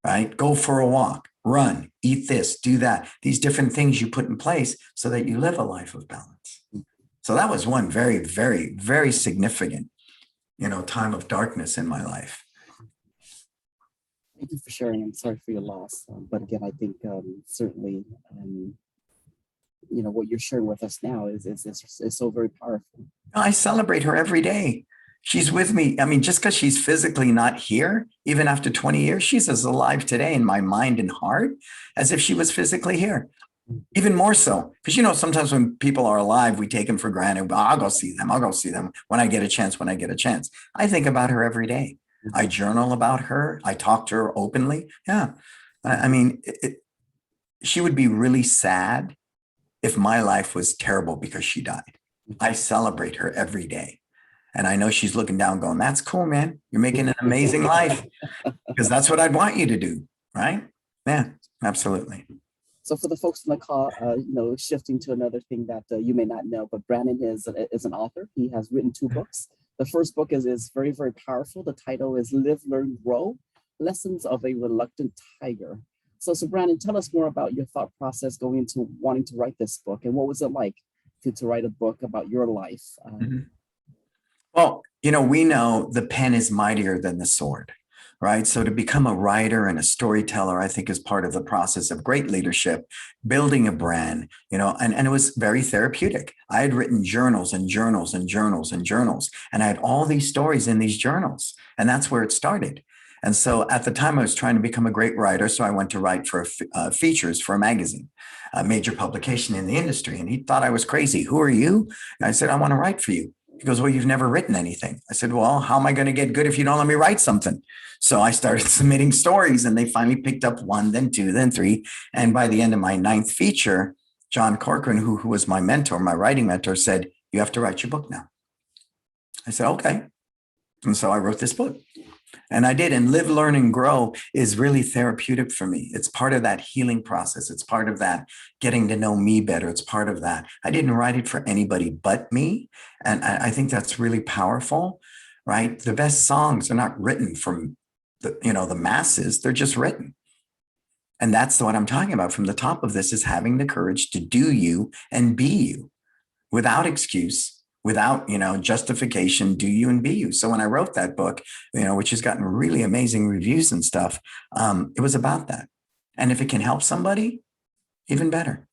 right? Go for a walk, run, eat this, do that. These different things you put in place so that you live a life of balance. So that was one very, very, very significant, time of darkness in my life. Thank you for sharing. I'm sorry for your loss. But again, I think certainly, what you're sharing with us now is so very powerful. I celebrate her every day. She's with me. I mean, just because she's physically not here, even after 20 years, she's as alive today in my mind and heart as if she was physically here. Even more so, because, sometimes when people are alive, we take them for granted. Well, I'll go see them. I'll go see them when I get a chance, I think about her every day. I journal about her. I talk to her openly. Yeah. I mean, she would be really sad if my life was terrible because she died. I celebrate her every day. And I know she's looking down going, that's cool, man. You're making an amazing life because that's what I'd want you to do. Right? Yeah, absolutely. So for the folks in the call, shifting to another thing that you may not know, but Brannon is an author. He has written 2 books. The first book is very, very powerful. The title is Live, Learn, Grow, Lessons of a Reluctant Tiger. So Brannon, tell us more about your thought process going into wanting to write this book, and what was it like to write a book about your life? Well, we know the pen is mightier than the sword. right? So to become a writer and a storyteller, I think is part of the process of great leadership, building a brand, and it was very therapeutic. I had written journals and journals and journals and journals, and I had all these stories in these journals, and that's where it started. And so at the time I was trying to become a great writer. So I went to write for features for a magazine, a major publication in the industry. And he thought I was crazy. Who are you? And I said, I want to write for you. He goes, well, you've never written anything. I said, well, how am I going to get good if you don't let me write something? So I started submitting stories, and they finally picked up 1, then 2, then 3. And by the end of my 9th feature, John Corcoran, who was my mentor, my writing mentor, said, you have to write your book now. I said, okay. And so I wrote this book. And I did. And Live, Learn, and Grow is really therapeutic for me. It's part of that healing process. It's part of that getting to know me better. It's part of that. I didn't write it for anybody but me. And I think that's really powerful, right? The best songs are not written from the masses. They're just written. And that's what I'm talking about from the top of this, is having the courage to do you and be you without excuse, without, justification. Do you and be you. So when I wrote that book, which has gotten really amazing reviews and stuff, it was about that. And if it can help somebody, even better,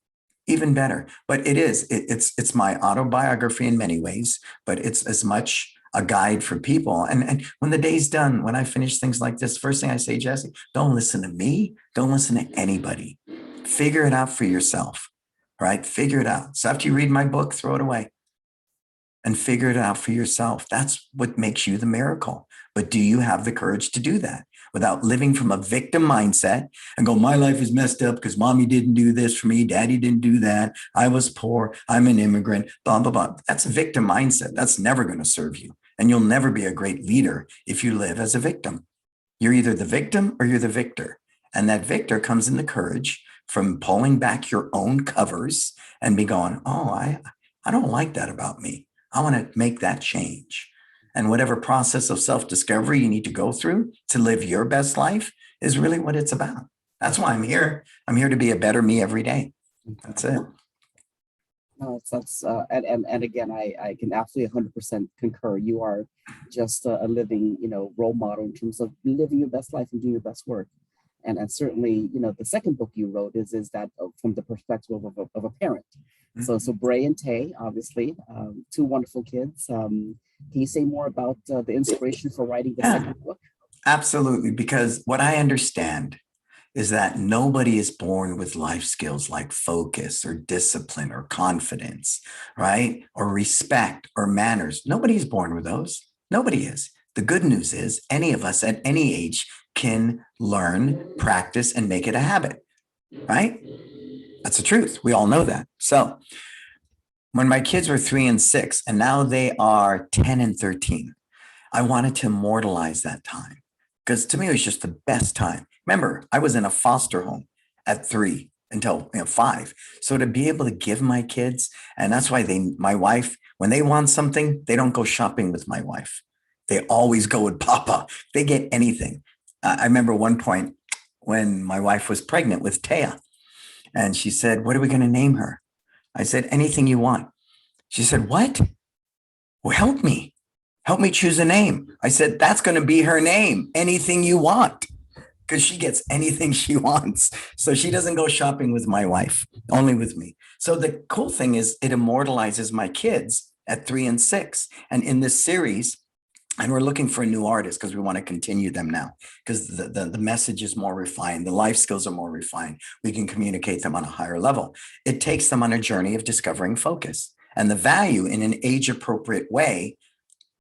even better. But it's my autobiography in many ways, but it's as much a guide for people. And when the day's done, when I finish things like this, first thing I say, Jesse, don't listen to me. Don't listen to anybody. Figure it out for yourself, right? Figure it out. So after you read my book, throw it away. And figure it out for yourself. That's what makes you the miracle. But do you have the courage to do that without living from a victim mindset and go, my life is messed up because mommy didn't do this for me, daddy didn't do that, I was poor, I'm an immigrant, blah, blah, blah. That's a victim mindset. That's never going to serve you. And you'll never be a great leader if you live as a victim. You're either the victim or you're the victor. And that victor comes in the courage from pulling back your own covers and be going, oh, I don't like that about me. I want to make that change. And whatever process of self-discovery you need to go through to live your best life is really what it's about. That's why I'm here. I'm here to be a better me every day. That's it. No, and again, I can absolutely 100% concur. You are just a living, role model in terms of living your best life and doing your best work. And certainly, the second book you wrote is that from the perspective of a parent. So Bray and Tay, obviously, 2 wonderful kids. Can you say more about the inspiration for writing the second book? Absolutely, because what I understand is that nobody is born with life skills like focus or discipline or confidence, right? Or respect or manners. Nobody's born with those. Nobody is. The good news is any of us at any age can learn, practice, and make it a habit, right? That's the truth. We all know that. So when my kids were 3 and 6, and now they are 10 and 13, I wanted to immortalize that time because to me, it was just the best time. Remember, I was in a foster home at 3 until 5. So to be able to give my kids, and that's why my wife, when they want something, they don't go shopping with my wife. They always go with Papa. They get anything. I remember one point when my wife was pregnant with Taya, and she said, what are we going to name her? I said, anything you want. She said, what? Well, help me. Help me choose a name. I said, that's going to be her name. Anything you want. Because she gets anything she wants. So she doesn't go shopping with my wife, only with me. So the cool thing is it immortalizes my kids at 3 and 6. And in this series, and we're looking for a new artist because we want to continue them now because the message is more refined. The life skills are more refined. We can communicate them on a higher level. It takes them on a journey of discovering focus and the value in an age appropriate way,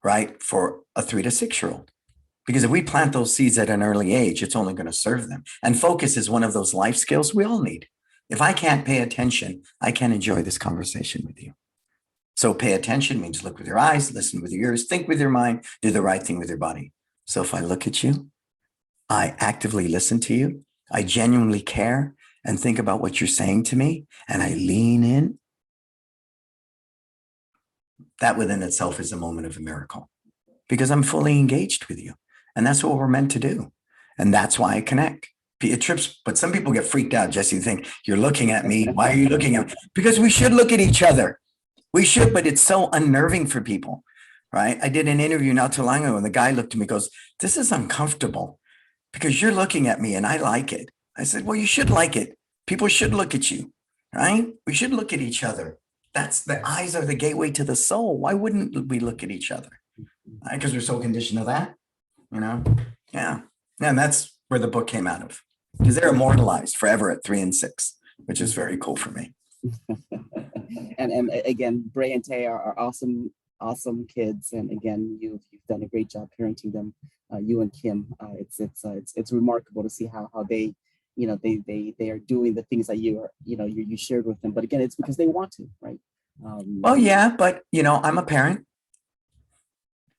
right? For a 3 to 6-year-old. Because if we plant those seeds at an early age, it's only going to serve them. And focus is one of those life skills we all need. If I can't pay attention, I can't enjoy this conversation with you. So pay attention means look with your eyes, listen with your ears, think with your mind, do the right thing with your body. So if I look at you, I actively listen to you, I genuinely care and think about what you're saying to me, and I lean in, that within itself is a moment of a miracle because I'm fully engaged with you. And that's what we're meant to do. And that's why I connect. It trips, but some people get freaked out. Jesse, think you're looking at me. Why are you looking at me? Because we should look at each other. We should, but it's so unnerving for people, right? I did an interview not too long ago and the guy looked at me and goes, this is uncomfortable. because you're looking at me and I like it. I said, well, you should like it. People should look at you, right? We should look at each other. That's the eyes are the gateway to the soul. Why wouldn't we look at each other? Because we're so conditioned to that, you know? Yeah. And that's where the book came out of, because they're immortalized forever at 3 and 6, which is very cool for me. And again, Bray and Tay are awesome kids, and again, you've done a great job parenting them. You and Kim, it's remarkable to see how they, they are doing the things that you shared with them. But again, it's because they want to, right? Well, yeah, but I'm a parent.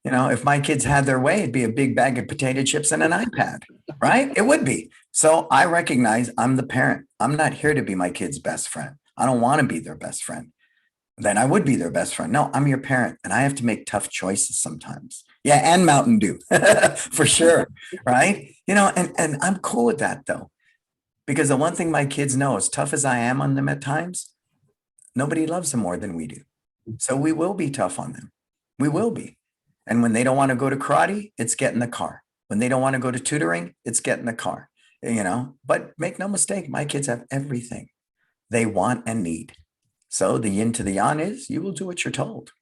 If my kids had their way, it'd be a big bag of potato chips and an iPad, right? It would be. So I recognize I'm the parent. I'm not here to be my kid's best friend. I don't want to be their best friend. Then I would be their best friend. No, I'm your parent, and I have to make tough choices sometimes. Yeah, and Mountain Dew, for sure, right? And I'm cool with that, though, because the one thing my kids know, as tough as I am on them at times, nobody loves them more than we do. So we will be tough on them. We will be. And when they don't want to go to karate, it's get in the car. When they don't want to go to tutoring, it's get in the car, But make no mistake, my kids have everything they want and need. So the yin to the yang is you will do what you're told.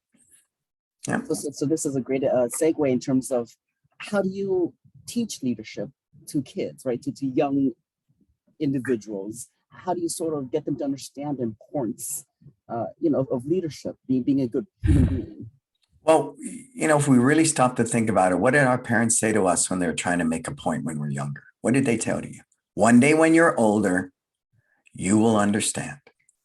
Yeah. So this is a great segue in terms of how do you teach leadership to kids, right? To young individuals. How do you sort of get them to understand the importance, of leadership, being a good human being? Well, if we really stop to think about it, what did our parents say to us when they were trying to make a point when we're younger? What did they tell you? One day when you're older, you will understand.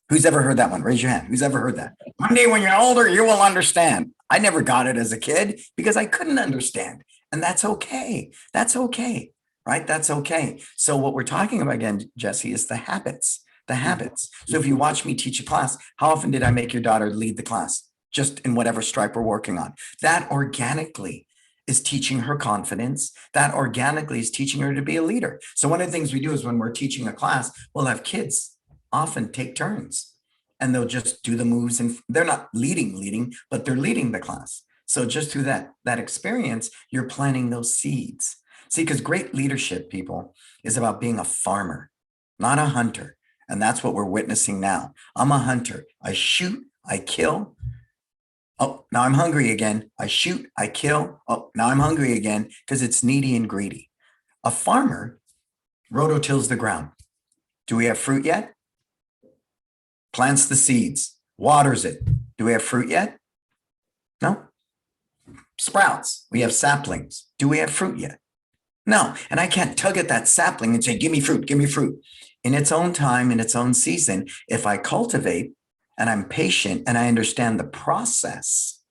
Who's ever heard that one? Raise your hand. Who's ever heard that? One day when you're older, you will understand. I never got it as a kid because I couldn't understand. And that's okay. That's okay, right? That's okay. So what we're talking about again, Jesse, is the habits. The habits. So if you watch me teach a class, how often did I make your daughter lead the class? Just in whatever stripe we're working on. That organically is teaching her confidence. That organically is teaching her to be a leader. So one of the things we do is when we're teaching a class, we'll have kids often take turns and they'll just do the moves, and they're not leading, but they're leading the class. So just through that experience, you're planting those seeds. See, because great leadership, people, is about being a farmer, not a hunter. And that's what we're witnessing now. I'm a hunter. I shoot, I kill. Oh, now I'm hungry again. I shoot, I kill. Oh, now I'm hungry again because it's needy and greedy. A farmer rototills the ground. Do we have fruit yet? Plants the seeds, waters it. Do we have fruit yet? No. Sprouts. We have saplings. Do we have fruit yet? No. And I can't tug at that sapling and say, give me fruit, give me fruit. In its own time, in its own season, if I cultivate, and I'm patient and I understand the process,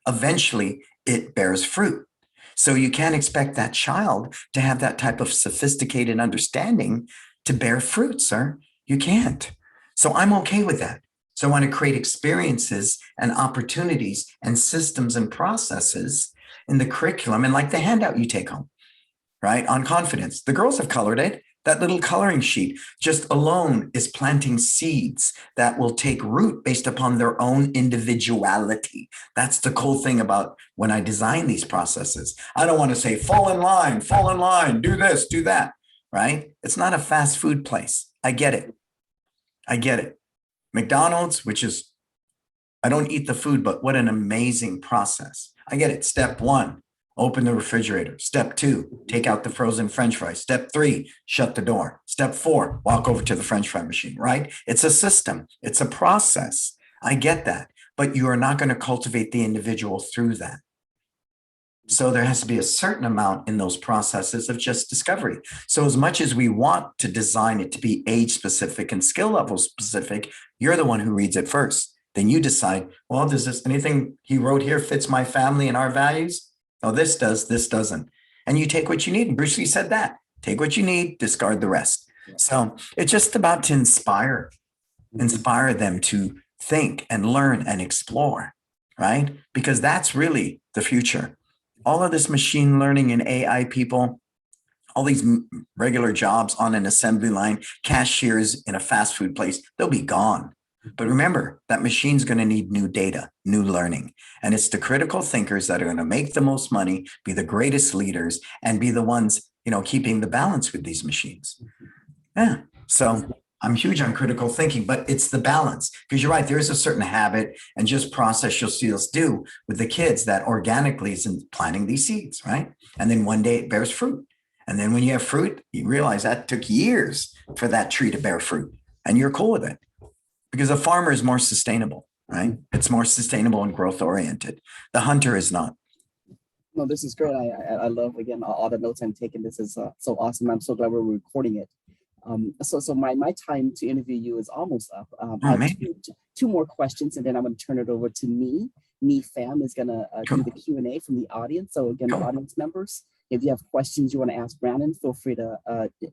eventually it bears fruit. So you can't expect that child to have that type of sophisticated understanding to bear fruit, sir. You can't. So I'm okay with that. So I want to create experiences and opportunities and systems and processes in the curriculum, and like the handout you take home, right? On confidence. The girls have colored it. That little coloring sheet just alone is planting seeds that will take root based upon their own individuality. That's the cool thing about when I design these processes. I don't want to say, fall in line, do this, do that, right? It's not a fast food place. I get it. McDonald's, which is, I don't eat the food, but what an amazing process. I get it. Step 1. Open the refrigerator. Step 2, take out the frozen French fries. Step 3, shut the door. Step 4, walk over to the French fry machine, right? It's a system. It's a process. I get that. But you are not going to cultivate the individual through that. So there has to be a certain amount in those processes of just discovery. So as much as we want to design it to be age specific and skill level specific, you're the one who reads it first. Then you decide, well, does this anything he wrote here fits my family and our values? Oh, this does, this doesn't. And you take what you need. And Bruce Lee said that. Take what you need, discard the rest. So it's just about to inspire them to think and learn and explore, right? Because that's really the future. All of this machine learning and AI people, all these regular jobs on an assembly line, cashiers in a fast food place, they'll be gone. But remember, that machine's going to need new data, new learning. And it's the critical thinkers that are going to make the most money, be the greatest leaders, and be the ones keeping the balance with these machines. Yeah. So I'm huge on critical thinking, but it's the balance, because you're right. There is a certain habit and just process you'll see us do with the kids that organically is in planting these seeds, right? And then one day it bears fruit. And then when you have fruit, you realize that took years for that tree to bear fruit, and you're cool with it because a farmer is more sustainable, right? It's more sustainable and growth oriented. The hunter is not. No, this is great. I love, again, all the notes I'm taking. This is so awesome. I'm so glad we're recording it. So my time to interview you is almost up. I have two more questions, and then I'm going to turn it over to Me Fam is going to do the Q&A from the audience. So again, audience members, if you have questions you want to ask Brannon, feel free to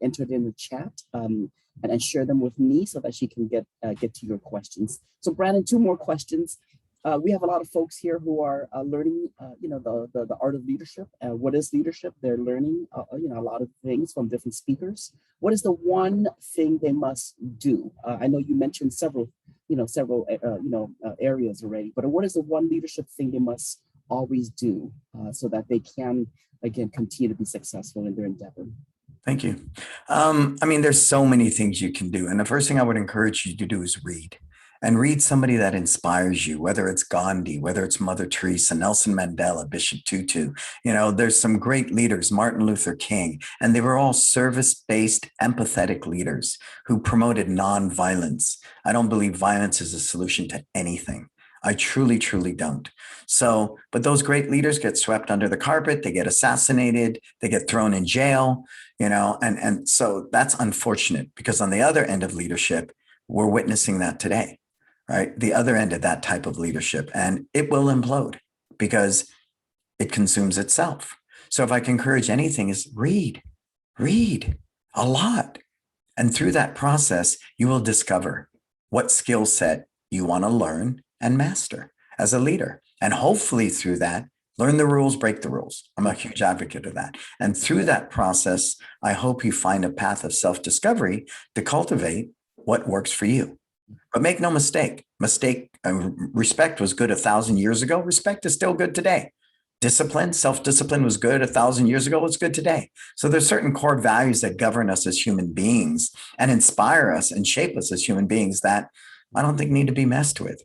enter it in the chat and share them with me so that she can get to your questions. So Brannon, two more questions. We have a lot of folks here who are learning, the art of leadership. What is leadership? They're learning, a lot of things from different speakers. What is the one thing they must do? I know you mentioned several areas already, but what is the one leadership thing they must always do so that they can, again, continue to be successful in their endeavor? Thank you. There's so many things you can do. And the first thing I would encourage you to do is read. And read somebody that inspires you, whether it's Gandhi, whether it's Mother Teresa, Nelson Mandela, Bishop Tutu. There's some great leaders, Martin Luther King, and they were all service-based, empathetic leaders who promoted nonviolence. I don't believe violence is a solution to anything. I truly, truly don't. So, but those great leaders get swept under the carpet, they get assassinated, they get thrown in jail, and so that's unfortunate, because on the other end of leadership, we're witnessing that today. Right? The other end of that type of leadership, and it will implode because it consumes itself. So if I can encourage anything is read a lot. And through that process, you will discover what skill set you want to learn and master as a leader. And hopefully through that, learn the rules, break the rules. I'm a huge advocate of that. And through that process, I hope you find a path of self-discovery to cultivate what works for you. But make no mistake, respect was good 1,000 years ago. Respect is still good today. Discipline, self-discipline was good 1,000 years ago. It's good today. So there's certain core values that govern us as human beings and inspire us and shape us as human beings that I don't think need to be messed with.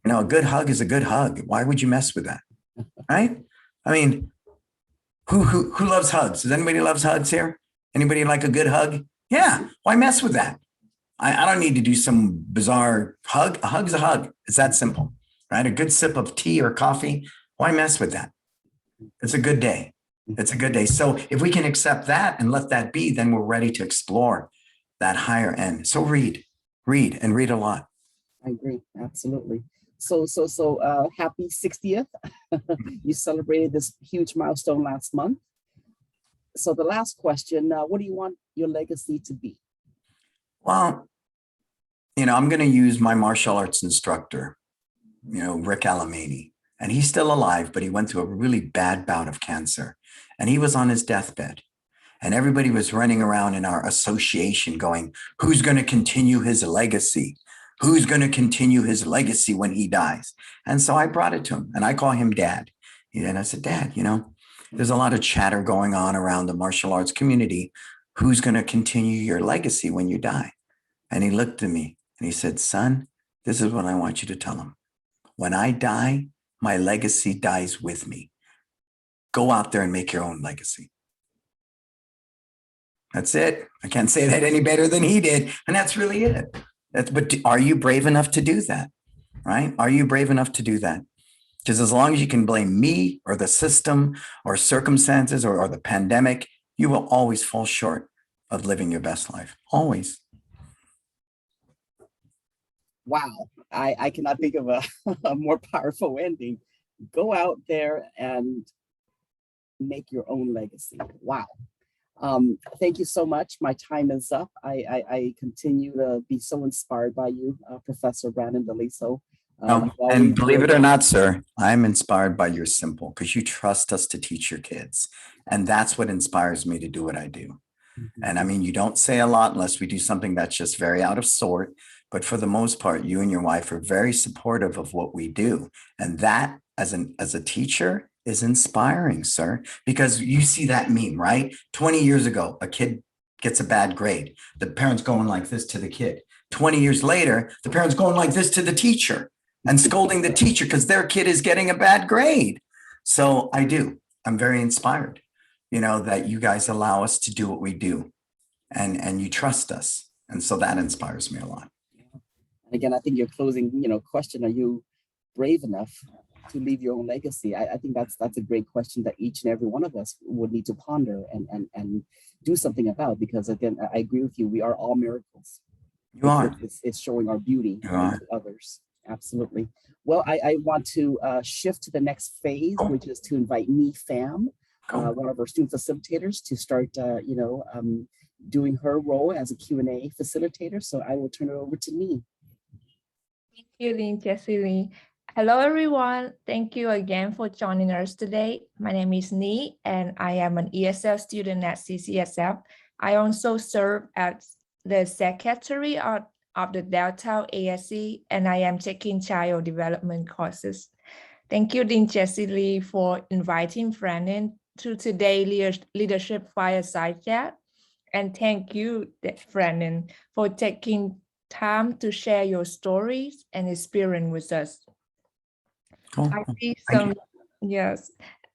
A good hug is a good hug. Why would you mess with that? Right? Who loves hugs? Does anybody loves hugs here? Anybody like a good hug? Yeah. Why mess with that? I don't need to do some bizarre hug. A hug's a hug. It's that simple, right? A good sip of tea or coffee. Why mess with that? It's a good day. It's a good day. So if we can accept that and let that be, then we're ready to explore that higher end. So read and read a lot. I agree. Absolutely. So happy 60th. You celebrated this huge milestone last month. So the last question, what do you want your legacy to be? Well, I'm going to use my martial arts instructor, Rick Alamany, and he's still alive, but he went through a really bad bout of cancer, and he was on his deathbed, and everybody was running around in our association going, who's going to continue his legacy? Who's going to continue his legacy when he dies? And so I brought it to him, and I call him Dad. And I said, Dad, there's a lot of chatter going on around the martial arts community. Who's going to continue your legacy when you die? And he looked at me and he said, son, this is what I want you to tell him. When I die, my legacy dies with me. Go out there and make your own legacy. That's it. I can't say that any better than he did. And that's really it. But are you brave enough to do that? Right? Are you brave enough to do that? Because as long as you can blame me or the system or circumstances or the pandemic, you will always fall short of living your best life. Always. Wow. I cannot think of a more powerful ending. Go out there and make your own legacy. Wow. Thank you so much. My time is up. I continue to be so inspired by you, Professor Brannon Beliso. And believe it or not, sir, I'm inspired by your simple, because you trust us to teach your kids. And that's what inspires me to do what I do. Mm-hmm. And you don't say a lot unless we do something that's just very out of sort. But for the most part, you and your wife are very supportive of what we do. And that, as a teacher is inspiring, sir, because you see that meme, right? 20 years ago, a kid gets a bad grade. The parent's going like this to the kid. 20 years later, the parent's going like this to the teacher and scolding the teacher because their kid is getting a bad grade. So I'm very inspired, that you guys allow us to do what we do and you trust us. And so that inspires me a lot. And again, I think your closing, question, are you brave enough to leave your own legacy? I think that's a great question that each and every one of us would need to ponder and do something about, because again, I agree with you. We are all miracles. You are. It's showing our beauty to others. Absolutely. Well, I want to shift to the next phase, which is to invite me, Fam, one of our student facilitators, to start, doing her role as a Q&A facilitator. So I will turn it over to me. Thank you, Dean Geisce Ly. Hello, everyone. Thank you again for joining us today. My name is Nee, and I am an ESL student at CCSF. I also serve as the secretary of the Downtown ASC, and I am taking child development courses. Thank you, Dean Geisce Ly, for inviting Brannon to today's Leadership Fireside Chat. And thank you, Brannon, for taking time to share your stories and experience with us. Cool.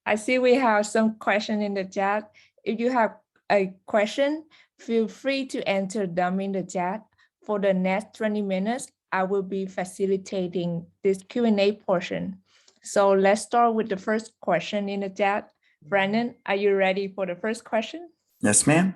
I see we have some questions in the chat. If you have a question, feel free to enter them in the chat. For the next 20 minutes, I will be facilitating this Q&A portion. So let's start with the first question in the chat. Brannon, are you ready for the first question? Yes, ma'am.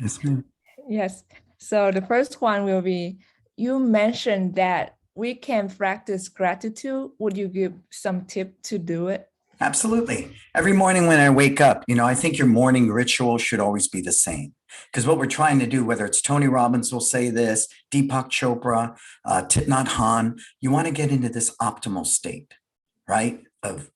Yes, ma'am. Yes. So the first one will be, you mentioned that we can practice gratitude. Would you give some tip to do it? Absolutely. Every morning when I wake up, I think your morning ritual should always be the same. Because what we're trying to do, whether it's Tony Robbins will say this, Deepak Chopra, Thich Nhat Hanh, you want to get into this optimal state, right, of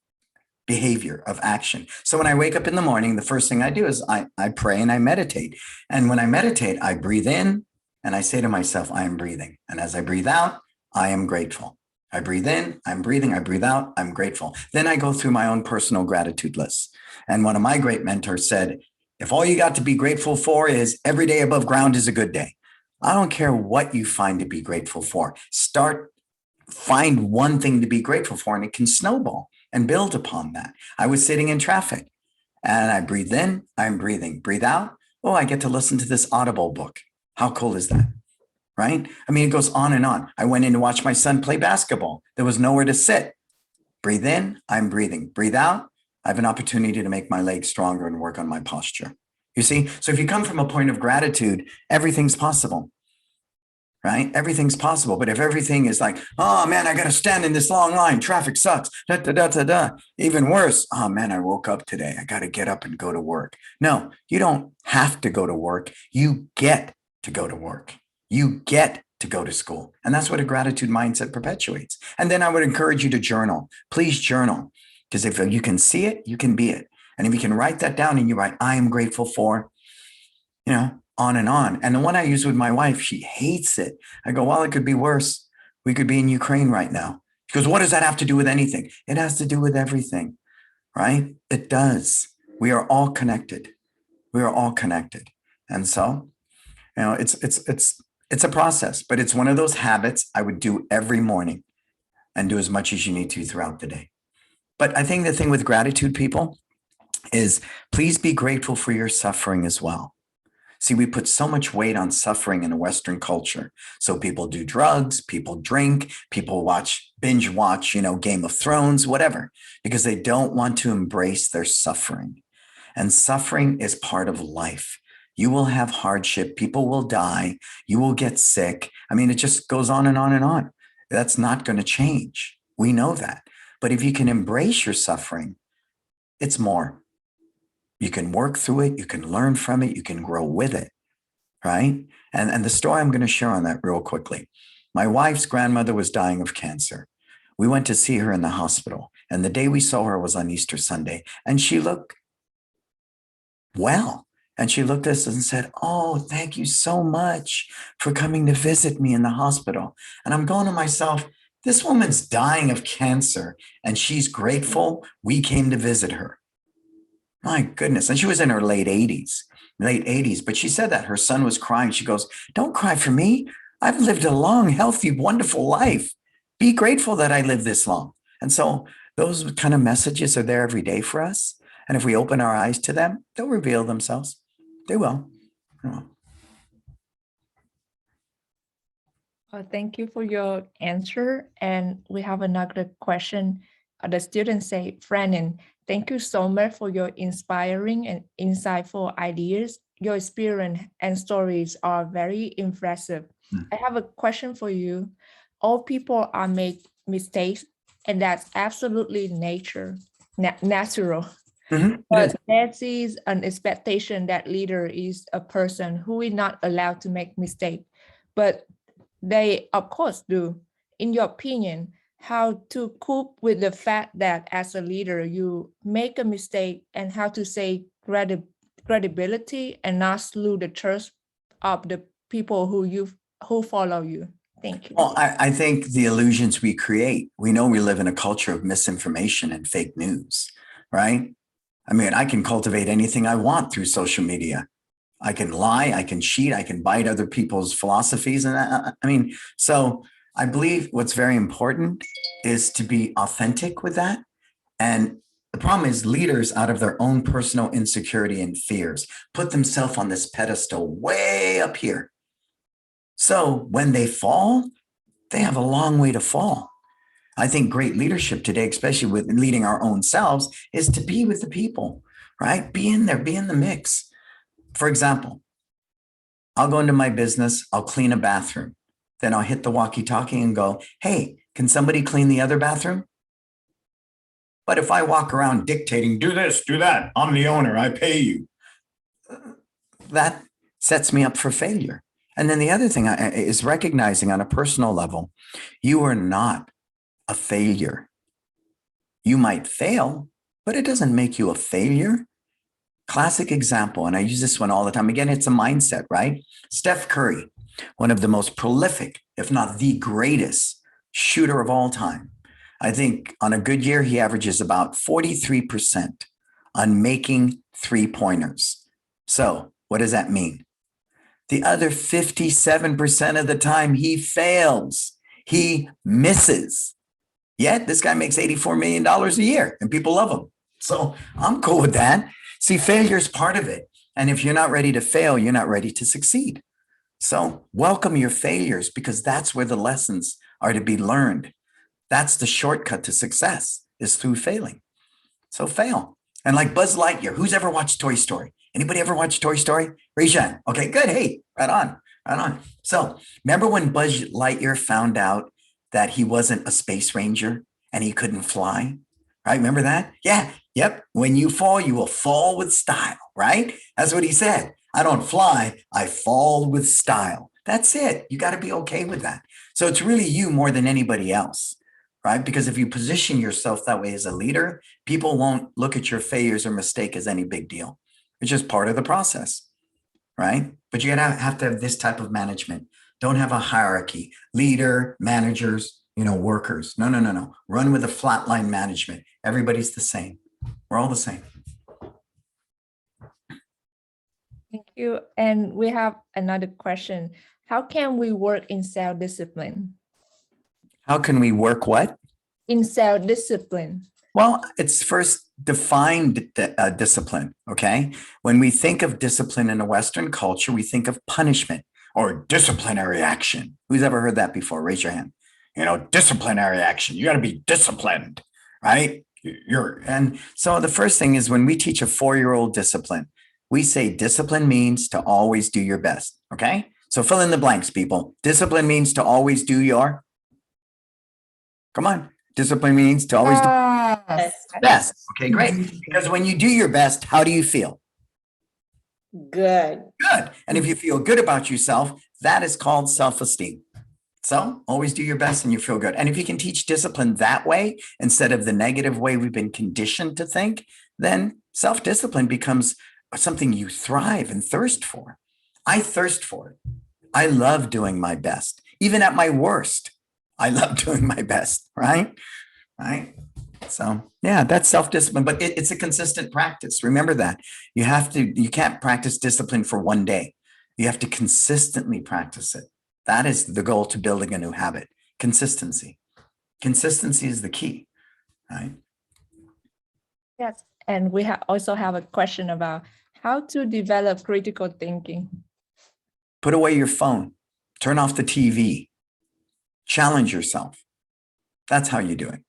behavior, of action. So when I wake up in the morning, the first thing I do is I pray and I meditate. And when I meditate, I breathe in and I say to myself, I am breathing. And as I breathe out, I am grateful. I breathe in, I'm breathing, I breathe out, I'm grateful. Then I go through my own personal gratitude list. And one of my great mentors said, if all you got to be grateful for is every day above ground is a good day, I don't care what you find to be grateful for. Find one thing to be grateful for, and it can snowball and build upon that. I was sitting in traffic and I breathe in, I'm breathing, breathe out. Oh, I get to listen to this Audible book. How cool is that? Right? I mean, it goes on and on. I went in to watch my son play basketball. There was nowhere to sit. Breathe in, I'm breathing. Breathe out, I have an opportunity to make my legs stronger and work on my posture. You see? So if you come from a point of gratitude, everything's possible, right? Everything's possible. But if everything is like, oh man, I got to stand in this long line. Traffic sucks. Da, da, da, da, da. Even worse, oh man, I woke up today. I got to get up and go to work. No, you don't have to go to work. You get to go to work. You get to go to school. And that's what a gratitude mindset perpetuates. And then I would encourage you to journal. Please journal. Because if you can see it, you can be it. And if you can write that down and you write, I am grateful for, on and on. And the one I use with my wife, she hates it. I go, well, it could be worse. We could be in Ukraine right now. She goes, what does that have to do with anything? It has to do with everything, right? It does. We are all connected. We are all connected. And so, it's a process, but it's one of those habits I would do every morning and do as much as you need to throughout the day. But I think the thing with gratitude, people, is please be grateful for your suffering as well. See, we put so much weight on suffering in a Western culture. So people do drugs, people drink, people binge watch, Game of Thrones, whatever, because they don't want to embrace their suffering. And suffering is part of life. You will have hardship. People will die. You will get sick. I mean, it just goes on and on and on. That's not going to change. We know that. But if you can embrace your suffering, it's more. You can work through it. You can learn from it. You can grow with it, right? And the story I'm going to share on that real quickly. My wife's grandmother was dying of cancer. We went to see her in the hospital. And the day we saw her was on Easter Sunday. And she looked well. And she looked at us and said, oh, thank you so much for coming to visit me in the hospital. And I'm going to myself, This woman's dying of cancer and she's grateful we came to visit her. My goodness. And she was in her late 80s, but she said that her son was crying. She goes, don't cry for me. I've lived a long, healthy, wonderful life. Be grateful that I lived this long. And so those kind of messages are there every day for us. And if we open our eyes to them, they'll reveal themselves. They will. Thank you for your answer. And we have another question. The students say, Brannon, thank you so much for your inspiring and insightful ideas. Your experience and stories are very impressive. I have a question for you. All people are make mistakes, and that's absolutely natural. But there is an expectation that leader is a person who is not allowed to make mistakes. But they, of course, do. In your opinion, how to cope with the fact that as a leader, you make a mistake, and how to say credibility and not lose the trust of the people who follow you? Thank you. Well, I think the illusions we create, we know we live in a culture of misinformation and fake news, right? I mean, I can cultivate anything I want through social media. I can lie, I can cheat, I can bite other people's philosophies. And so I believe what's very important is to be authentic with that. And the problem is leaders, out of their own personal insecurity and fears, put themselves on this pedestal way up here. So when they fall, they have a long way to fall. I think great leadership today, especially with leading our own selves, is to be with the people, right? Be in there, be in the mix. For example, I'll go into my business, I'll clean a bathroom. Then I'll hit the walkie-talkie and go, hey, can somebody clean the other bathroom? But if I walk around dictating, do this, do that, I'm the owner, I pay you, that sets me up for failure. And then the other thing is recognizing on a personal level, you are not a failure. You might fail, but it doesn't make you a failure. Classic example, and I use this one all the time. Again, it's a mindset, right? Steph Curry, one of the most prolific, if not the greatest shooter of all time. I think on a good year, he averages about 43% on making three-pointers. So what does that mean? The other 57% of the time he fails, he misses. Yet this guy makes $84 million a year and people love him. So I'm cool with that. See, failure is part of it. And if you're not ready to fail, you're not ready to succeed. So welcome your failures, because that's where the lessons are to be learned. That's the shortcut to success, is through failing. So fail. And like Buzz Lightyear, who's ever watched Toy Story? Anybody ever watched Toy Story? Raise your hand. Okay, good. Hey, right on. So remember when Buzz Lightyear found out that he wasn't a space ranger and he couldn't fly? Right? Remember that? Yeah. Yep. When you fall, you will fall with style, right? That's what he said. I don't fly, I fall with style. That's it. You got to be okay with that. So it's really you more than anybody else, right? Because if you position yourself that way as a leader, people won't look at your failures or mistake as any big deal. It's just part of the process, right? But you gotta have to have this type of management. Don't have a hierarchy, leader, managers, workers. No. Run with a flatline management. Everybody's the same. We're all the same. Thank you. And we have another question. How can we work in self-discipline? How can we work what? In self-discipline. Well, it's first defined discipline, okay? When we think of discipline in a Western culture, we think of punishment or disciplinary action. Who's ever heard that before? Raise your hand. Disciplinary action. You got to be disciplined, right? And so the first thing is when we teach a 4-year-old discipline, we say discipline means to always do your best, okay? So fill in the blanks, people. Discipline means to always do your, come on. Discipline means to always do your best. Okay, great. Because when you do your best, how do you feel? Good. Good. And if you feel good about yourself, that is called self-esteem. So always do your best and you feel good. And if you can teach discipline that way, instead of the negative way we've been conditioned to think, then self-discipline becomes something you thrive and thirst for. I thirst for it. I love doing my best, even at my worst. I love doing my best, right? Right. So yeah, that's self-discipline, but it's a consistent practice. Remember that you can't practice discipline for one day. You have to consistently practice it. That is the goal to building a new habit. Consistency. Consistency is the key, right? Yes, and we also have a question about how to develop critical thinking. Put away your phone, turn off the TV, challenge yourself. That's how you do it.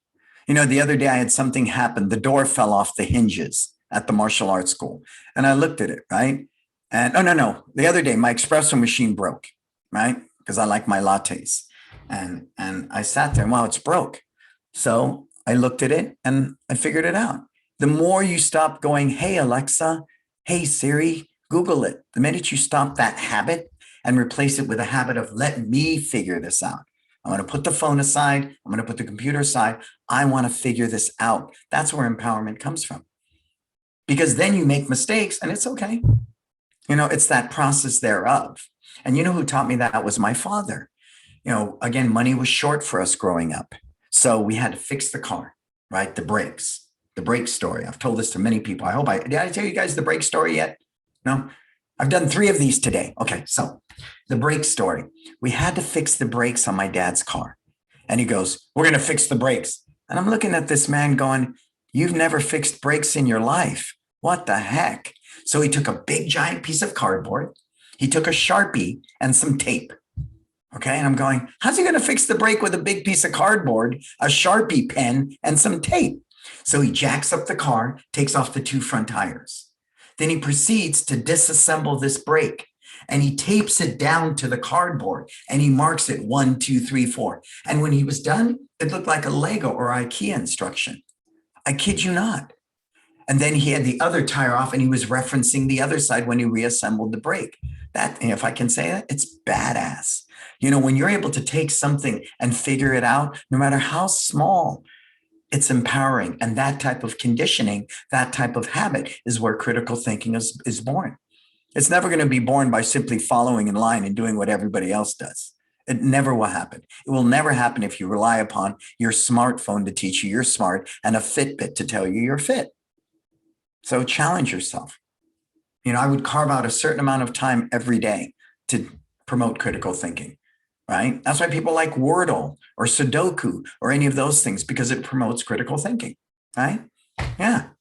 You know, the other day I had something happen. The door fell off the hinges at the martial arts school. And I looked at it, right? And no. The other day, my espresso machine broke, right? Because I like my lattes. And I sat there and wow, it's broke. So I looked at it and I figured it out. The more you stop going, hey, Alexa, hey, Siri, Google it. The minute you stop that habit and replace it with a habit of let me figure this out. I'm going to put the phone aside. I'm going to put the computer aside. I want to figure this out. That's where empowerment comes from. Because then you make mistakes and it's okay. You know, it's that process thereof. And you know who taught me that was my father. You know, again, money was short for us growing up. So we had to fix the car, right? The brake story. I've told this to many people. Did I tell you guys the brake story yet? No? I've done 3 of these today. Okay, so the brake story. We had to fix the brakes on my dad's car. And he goes, we're going to fix the brakes. And I'm looking at this man going, you've never fixed brakes in your life. What the heck? So he took a big giant piece of cardboard. He took a Sharpie and some tape. Okay, and I'm going, how's he going to fix the brake with a big piece of cardboard, a Sharpie pen, and some tape? So he jacks up the car, takes off the 2 front tires. Then he proceeds to disassemble this brake and he tapes it down to the cardboard and he marks it 1, 2, 3, 4. And when he was done, it looked like a Lego or IKEA instruction. I kid you not. And then he had the other tire off and he was referencing the other side when he reassembled the brake. That, if I can say that, it's badass. You know, when you're able to take something and figure it out, no matter how small, it's empowering. And that type of conditioning, that type of habit is where critical thinking is born. It's never going to be born by simply following in line and doing what everybody else does. It never will happen. It will never happen if you rely upon your smartphone to teach you you're smart and a Fitbit to tell you you're fit. So challenge yourself. You know, I would carve out a certain amount of time every day to promote critical thinking, right? That's why people like Wordle or Sudoku or any of those things, because it promotes critical thinking, right? Yeah,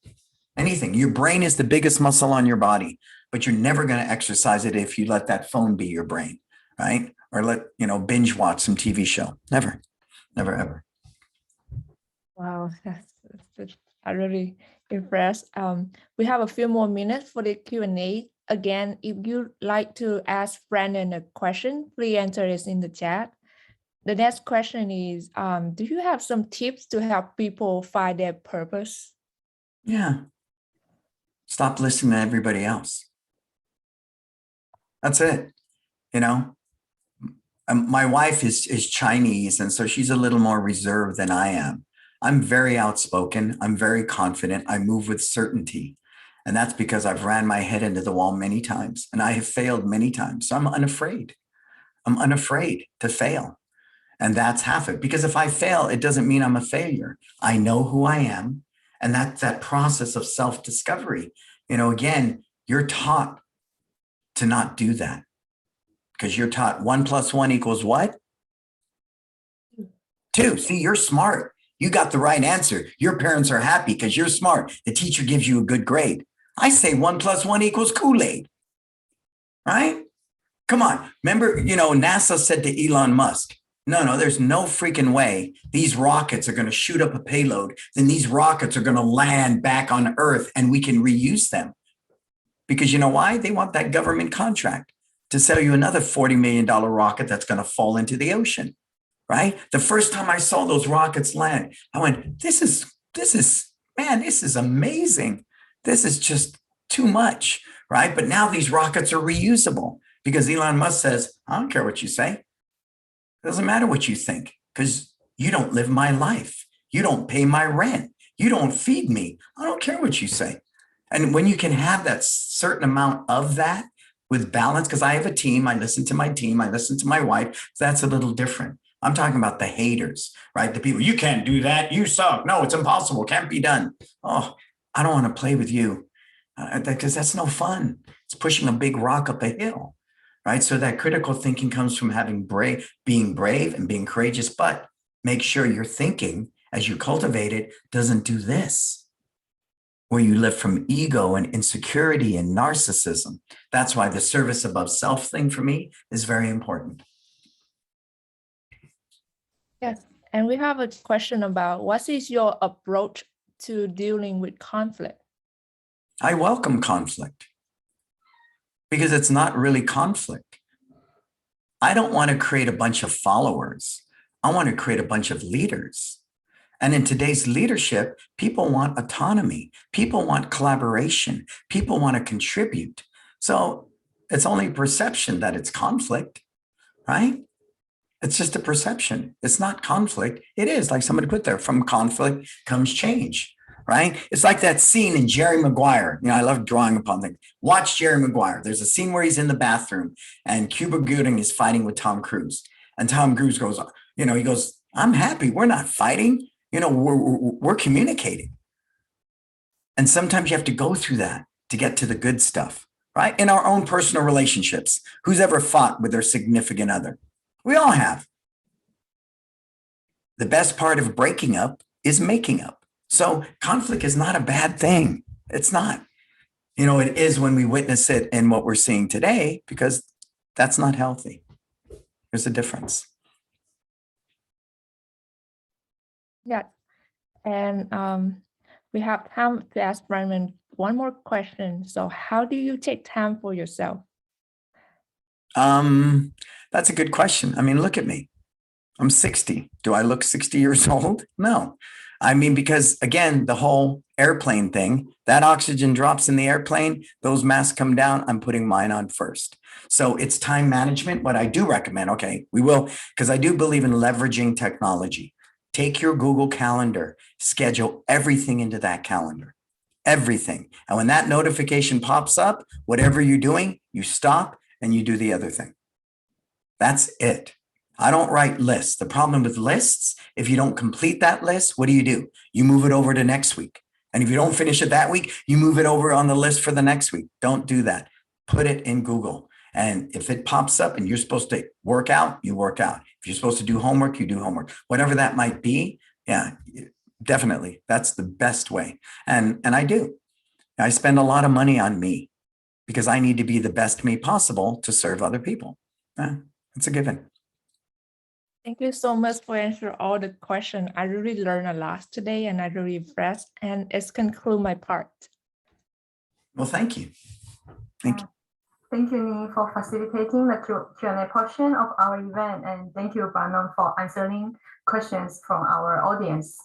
anything. Your brain is the biggest muscle on your body, but you're never going to exercise it if you let that phone be your brain, right? Or binge watch some TV show. Never, never, ever. Wow, I'm really impressed. We have a few more minutes for the Q&A. Again, if you'd like to ask Brannon a question, please enter it in the chat. The next question is, do you have some tips to help people find their purpose? Yeah. Stop listening to everybody else. That's it. You know, my wife is Chinese, and so she's a little more reserved than I am. I'm very outspoken. I'm very confident. I move with certainty. And that's because I've ran my head into the wall many times and I have failed many times. So I'm unafraid. I'm unafraid to fail. And that's half it. Because if I fail, it doesn't mean I'm a failure. I know who I am. And that's that process of self-discovery. You know, again, you're taught to not do that because you're taught 1 + 1 = what? 2. See, you're smart. You got the right answer. Your parents are happy because you're smart. The teacher gives you a good grade. I say 1 + 1 = Kool-Aid, right? Come on. Remember, NASA said to Elon Musk, no, there's no freaking way these rockets are going to shoot up a payload. Then these rockets are going to land back on Earth and we can reuse them. Because you know why? They want that government contract to sell you another $40 million rocket that's going to fall into the ocean. Right? The first time I saw those rockets land, I went, this is amazing. This is just too much, right? But now these rockets are reusable because Elon Musk says, I don't care what you say. It doesn't matter what you think because you don't live my life. You don't pay my rent. You don't feed me. I don't care what you say. And when you can have that certain amount of that with balance, because I have a team, I listen to my team, I listen to my wife, that's a little different. I'm talking about the haters, right? The people, you can't do that. You suck. No, it's impossible. Can't be done. Oh, I don't want to play with you because that's no fun. It's pushing a big rock up a hill, right? So that critical thinking comes from being brave and being courageous, but make sure your thinking as you cultivate it doesn't do this, where you live from ego and insecurity and narcissism. That's why the service above self thing for me is very important. Yes, and we have a question about what is your approach to dealing with conflict? I welcome conflict because it's not really conflict. I don't want to create a bunch of followers. I want to create a bunch of leaders. And in today's leadership, people want autonomy. People want collaboration. People want to contribute. So it's only perception that it's conflict, right? It's just a perception. It's not conflict. It is, like somebody put there, from conflict comes change, right? It's like that scene in Jerry Maguire. I love drawing upon things. Watch Jerry Maguire. There's a scene where he's in the bathroom and Cuba Gooding is fighting with Tom Cruise. And Tom Cruise goes, he goes, I'm happy. We're not fighting. We're communicating. And sometimes you have to go through that to get to the good stuff, right? In our own personal relationships, who's ever fought with their significant other? We all have. The best part of breaking up is making up. So conflict is not a bad thing. It's not. It is when we witness it in what we're seeing today, because that's not healthy. There's a difference. Yeah, and we have time to ask Brannon one more question. So how do you take time for yourself? That's a good question. Look at me. I'm 60. Do I look 60 years old? No. Because again, the whole airplane thing, that oxygen drops in the airplane, those masks come down, I'm putting mine on first. So it's time management. What I do recommend, okay, we will, because I do believe in leveraging technology. Take your Google Calendar, schedule everything into that calendar, everything. And when that notification pops up, whatever you're doing, you stop and you do the other thing. That's it. I don't write lists. The problem with lists, if you don't complete that list, what do? You move it over to next week. And if you don't finish it that week, you move it over on the list for the next week. Don't do that. Put it in Google. And if it pops up and you're supposed to work out, you work out. If you're supposed to do homework, you do homework. Whatever that might be, yeah, definitely. That's the best way. And I do. I spend a lot of money on me because I need to be the best me possible to serve other people. It's a given. Thank you so much for answering all the questions. I really learned a lot today and I really impressed. And it's conclude my part. Well, thank you. Thank you. Thank you, Ni, for facilitating the Q&A portion of our event. And thank you, Brannon, for answering questions from our audience.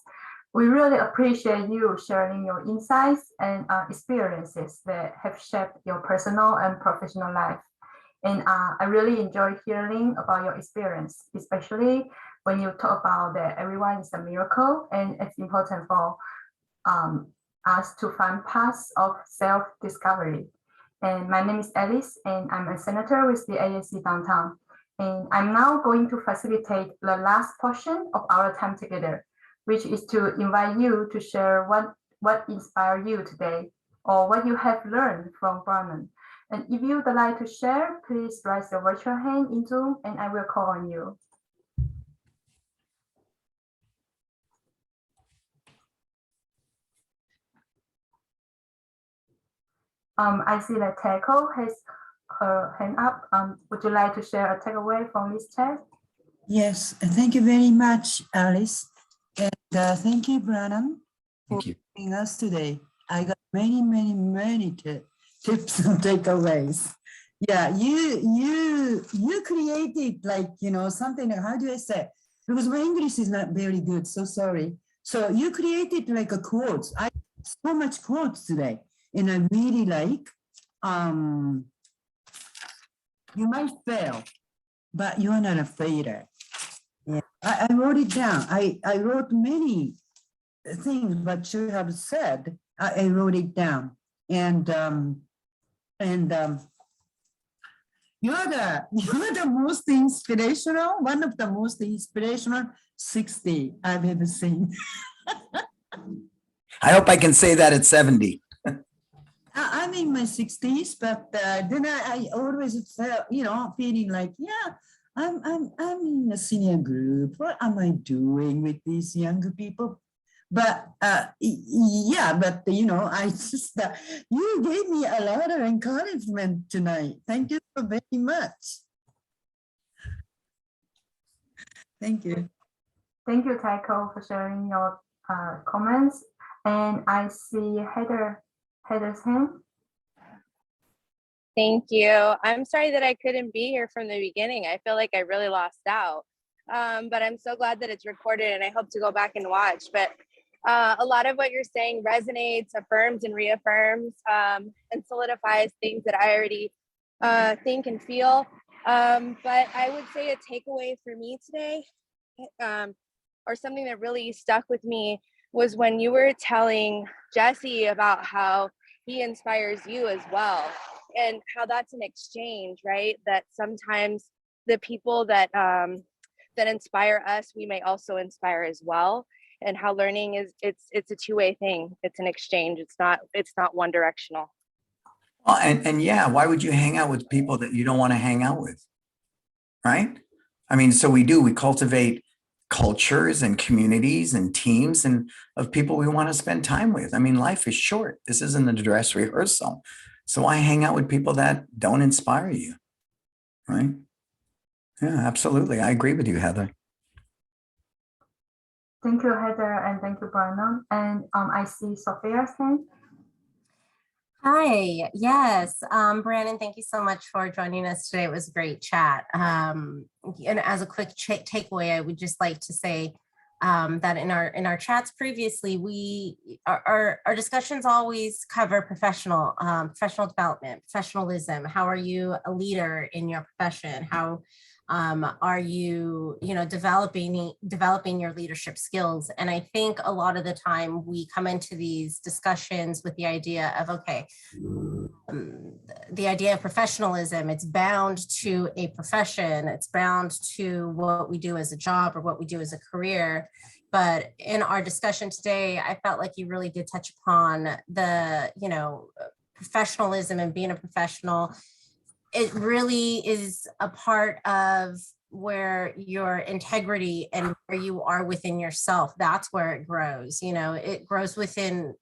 We really appreciate you sharing your insights and experiences that have shaped your personal and professional life. And I really enjoy hearing about your experience, especially when you talk about that everyone is a miracle and it's important for us to find paths of self-discovery. And my name is Alice, and I'm a senator with the AAC Downtown. And I'm now going to facilitate the last portion of our time together, which is to invite you to share what inspired you today or what you have learned from Brannon. And if you would like to share, please raise your virtual hand in Zoom and I will call on you. I see that Taeko has her hand up. Would you like to share a takeaway from this chat? Yes, thank you very much, Alice. And thank you, Brannon, for joining us today. I got many tips and takeaways. Yeah, you created something, how do I say? Because my English is not very good, so sorry. So you created like a quotes. I so much quotes today. And I really like, you might fail, but you are not a failure. Yeah. I wrote it down. I wrote many things, but you have said, I wrote it down. And you're the most inspirational, one of the most inspirational 60 I've ever seen. I hope I can say that at 70. I'm in my 60s, but then I always felt, feeling like, yeah, I'm in a senior group. What am I doing with these younger people? But yeah, but I just you gave me a lot of encouragement tonight. Thank you so very much. Thank you. Thank you, Taiko, for sharing your comments. And I see Heather's hand. Thank you. I'm sorry that I couldn't be here from the beginning. I feel like I really lost out. But I'm so glad that it's recorded and I hope to go back and watch. But a lot of what you're saying resonates, affirms and reaffirms and solidifies things that I already think and feel. But I would say a takeaway for me today, or something that really stuck with me, was when you were telling Jesse about how he inspires you as well, and how that's an exchange, right? That sometimes the people that that inspire us, we may also inspire as well. And how learning is, it's a two-way thing. It's an exchange. It's not one directional. Well, and yeah, why would you hang out with people that you don't want to hang out with? Right? I mean, so we cultivate cultures and communities and teams and of people we want to spend time with. I mean, life is short. This isn't a dress rehearsal. So why hang out with people that don't inspire you? Right? Yeah, absolutely. I agree with you, Heather. Thank you, Heather, and thank you, Brannon. And I see Sophia's hand. Hi, yes, Brannon, thank you so much for joining us today. It was a great chat. And as a quick takeaway, I would just like to say that in our chats previously, our discussions always cover professional development, professionalism. How are you a leader in your profession? How are you, developing your leadership skills? And I think a lot of the time we come into these discussions with the idea of, okay, the idea of professionalism, it's bound to a profession, it's bound to what we do as a job or what we do as a career. But in our discussion today, I felt like you really did touch upon the, professionalism and being a professional. It really is a part of where your integrity and where you are within yourself, that's where it grows. It grows within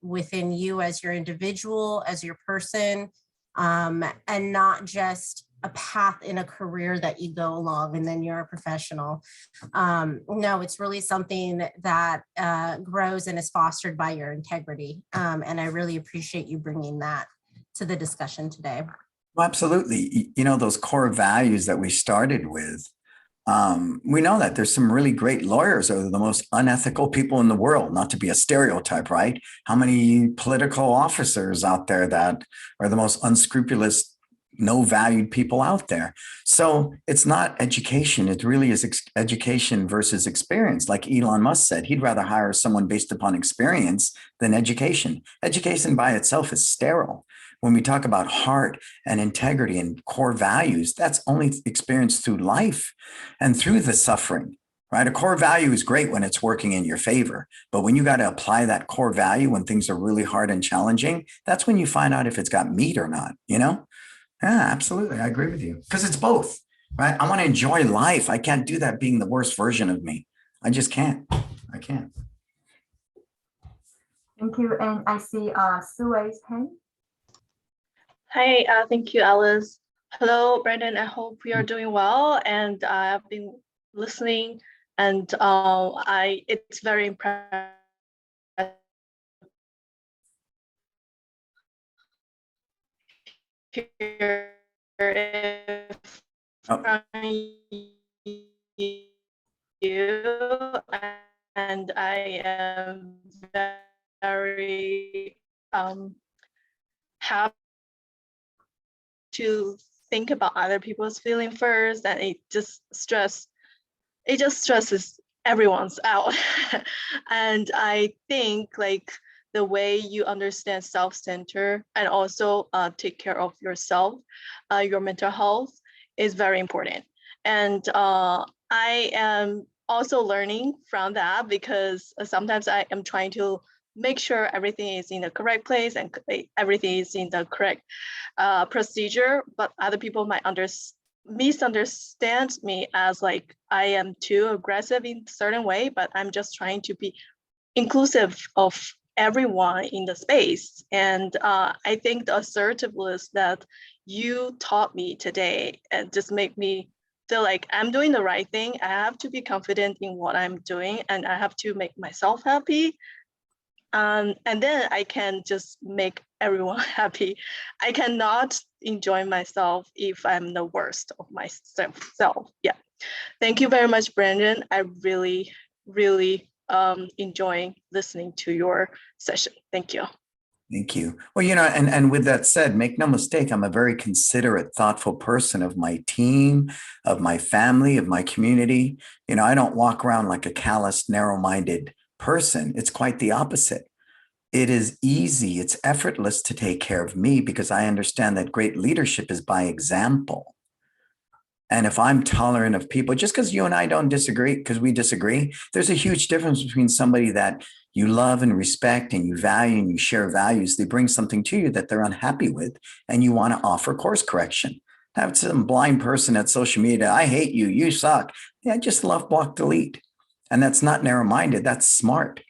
you as your individual, as your person, and not just a path in a career that you go along and then you're a professional. No, it's really something that grows and is fostered by your integrity. And I really appreciate you bringing that to the discussion today. Well, absolutely. Those core values that we started with, we know that there's some really great lawyers who are the most unethical people in the world, not to be a stereotype, right? How many political officers out there that are the most unscrupulous, no valued people out there? So it's not education. It really is education versus experience. Like Elon Musk said, he'd rather hire someone based upon experience than education. Education by itself is sterile. When we talk about heart and integrity and core values, that's only experienced through life and through the suffering, right? A core value is great when it's working in your favor, but when you got to apply that core value when things are really hard and challenging, that's when you find out if it's got meat or not, Yeah, absolutely. I agree with you because it's both, right? I want to enjoy life. I can't do that being the worst version of me. I just can't. I can't. Thank you. And I see Sue's hand. Hi, thank you, Alice. Hello, Brandon. I hope you are doing well, and I've been listening, and it's very impressive. You, and I am very happy to think about other people's feeling first, and it just stresses everyone's out. And I think the way you understand self-center and also take care of yourself, your mental health, is very important. And I am also learning from that, because sometimes I am trying to make sure everything is in the correct place and everything is in the correct procedure, but other people might misunderstand me as like I am too aggressive in a certain way, but I'm just trying to be inclusive of everyone in the space. And I think the assertiveness that you taught me today just make me feel like I'm doing the right thing. I have to be confident in what I'm doing, and I have to make myself happy. And then I can just make everyone happy. I cannot enjoy myself if I'm the worst of myself. Yeah. Thank you very much, Brandon. I really, really enjoying listening to your session. Thank you. Thank you. Well, and with that said, make no mistake, I'm a very considerate, thoughtful person of my team, of my family, of my community. I don't walk around like a callous, narrow-minded person. It's quite the opposite. It is easy, it's effortless to take care of me because I understand that great leadership is by example. And if I'm tolerant of people, just because you and I don't disagree, because we disagree, there's a huge difference between somebody that you love and respect and you value and you share values. They bring something to you that they're unhappy with and you want to offer course correction. Have some blind person at social media, I hate you, you suck. Yeah, just love, block, delete. And that's not narrow-minded, that's smart,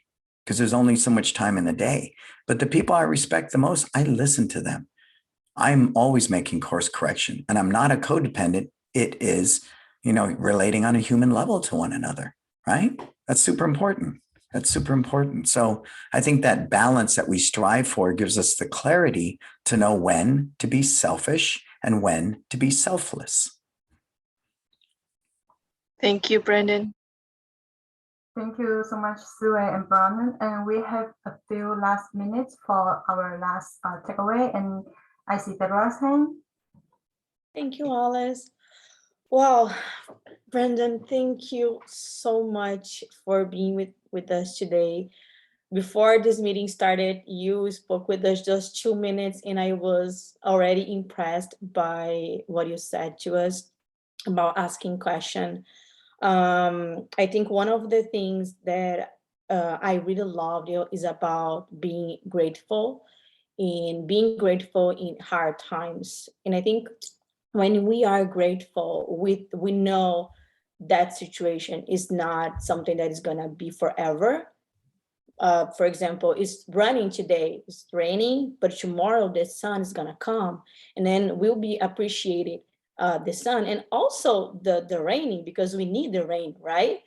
because there's only so much time in the day. But the people I respect the most, I listen to them. I'm always making course correction, and I'm not a codependent. It is, relating on a human level to one another, right? That's super important. That's super important. So I think that balance that we strive for gives us the clarity to know when to be selfish and when to be selfless. Thank you, Brandon. Thank you so much, Sue and Brannon. And we have a few last minutes for our last takeaway. And I see Deborah's hand. Thank you, Alice. Wow, Brandon, thank you so much for being with us today. Before this meeting started, you spoke with us just 2 minutes, and I was already impressed by what you said to us about asking questions. I think one of the things that I really loved is about being grateful in hard times. And I think when we are grateful, we know that situation is not something that is gonna be forever. For example, it's raining today, it's raining, but tomorrow the sun is gonna come, and then we'll be appreciating the sun and also the raining, because we need the rain, right?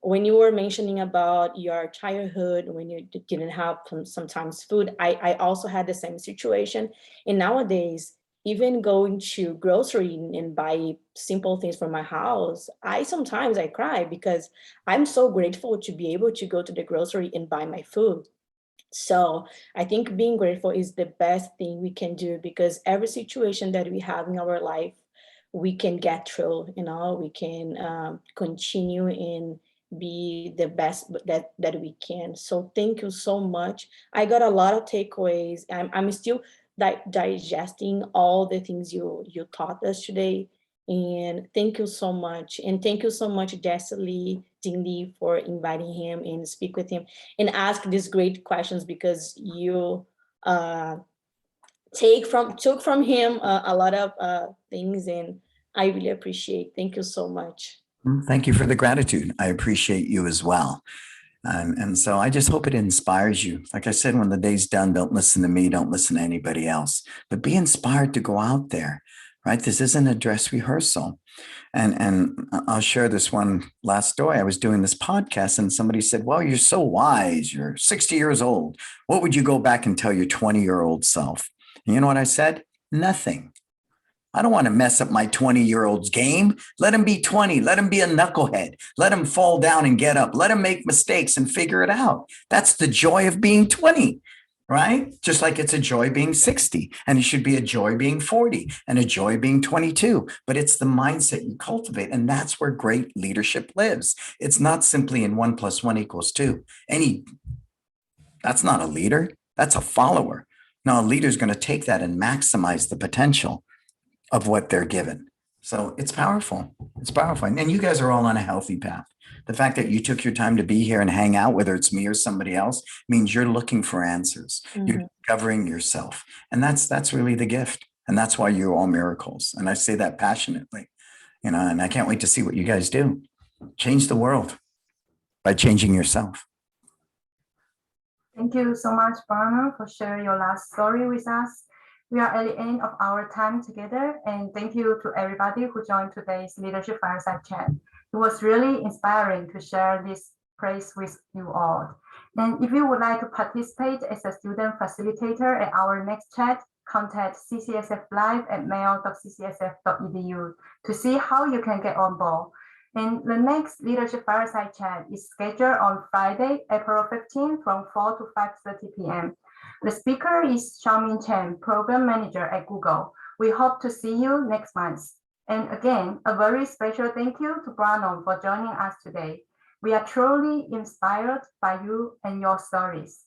When you were mentioning about your childhood, when you didn't have sometimes food, I also had the same situation. And nowadays, even going to grocery and buy simple things for my house, sometimes I cry because I'm so grateful to be able to go to the grocery and buy my food. So I think being grateful is the best thing we can do, because every situation that we have in our life, we can get through, we can continue and be the best that we can. So thank you so much. I got a lot of takeaways. I'm still digesting all the things you taught us today. And thank you so much. And thank you so much, Dean Lee, for inviting him and speak with him and ask these great questions, because you took from him a lot of things, and I really appreciate. Thank you so much. Thank you for the gratitude. I appreciate you as well. And so I just hope it inspires you. Like I said, when the day's done, don't listen to me, don't listen to anybody else, but be inspired to go out there, right? This isn't a dress rehearsal. And I'll share this one last story. I was doing this podcast and somebody said, well, you're so wise. You're 60 years old. What would you go back and tell your 20-year-old self? And you know what I said? Nothing. I don't want to mess up my 20-year-old's game. Let him be 20. Let him be a knucklehead. Let him fall down and get up. Let him make mistakes and figure it out. That's the joy of being 20, right? Just like it's a joy being 60, and it should be a joy being 40 and a joy being 22. But it's the mindset you cultivate, and that's where great leadership lives. It's not simply in 1 + 1 = 2. That's not a leader. That's a follower. No, a leader is going to take that and maximize the potential of what they're given. So it's powerful. It's powerful. And you guys are all on a healthy path. The fact that you took your time to be here and hang out, whether it's me or somebody else, means you're looking for answers. You're discovering yourself. And that's really the gift. And that's why you're all miracles. And I say that passionately, you know, and I can't wait to see what you guys do. Change the world by changing yourself. Thank you so much, Brannon, for sharing your last story with us. We are at the end of our time together, and thank you to everybody who joined today's Leadership Fireside Chat. It was really inspiring to share this praise with you all. And if you would like to participate as a student facilitator at our next chat, contact ccsflive@mail.ccsf.edu to see how you can get on board. And the next Leadership Fireside Chat is scheduled on Friday, April 15 from 4 to 5:30 p.m. The speaker is Xiaomin Chen, Program Manager at Google. We hope to see you next month. And again, a very special thank you to Brannon for joining us today. We are truly inspired by you and your stories.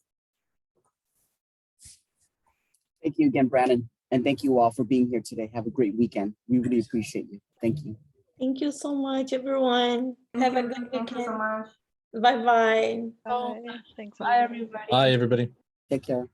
Thank you again, Brannon. And thank you all for being here today. Have a great weekend. We really appreciate you. Thank you. Thank you so much, everyone. Have a good Thank you so weekend. much. Bye-bye. Bye. Thanks. Bye, everybody. Bye, everybody. Take care.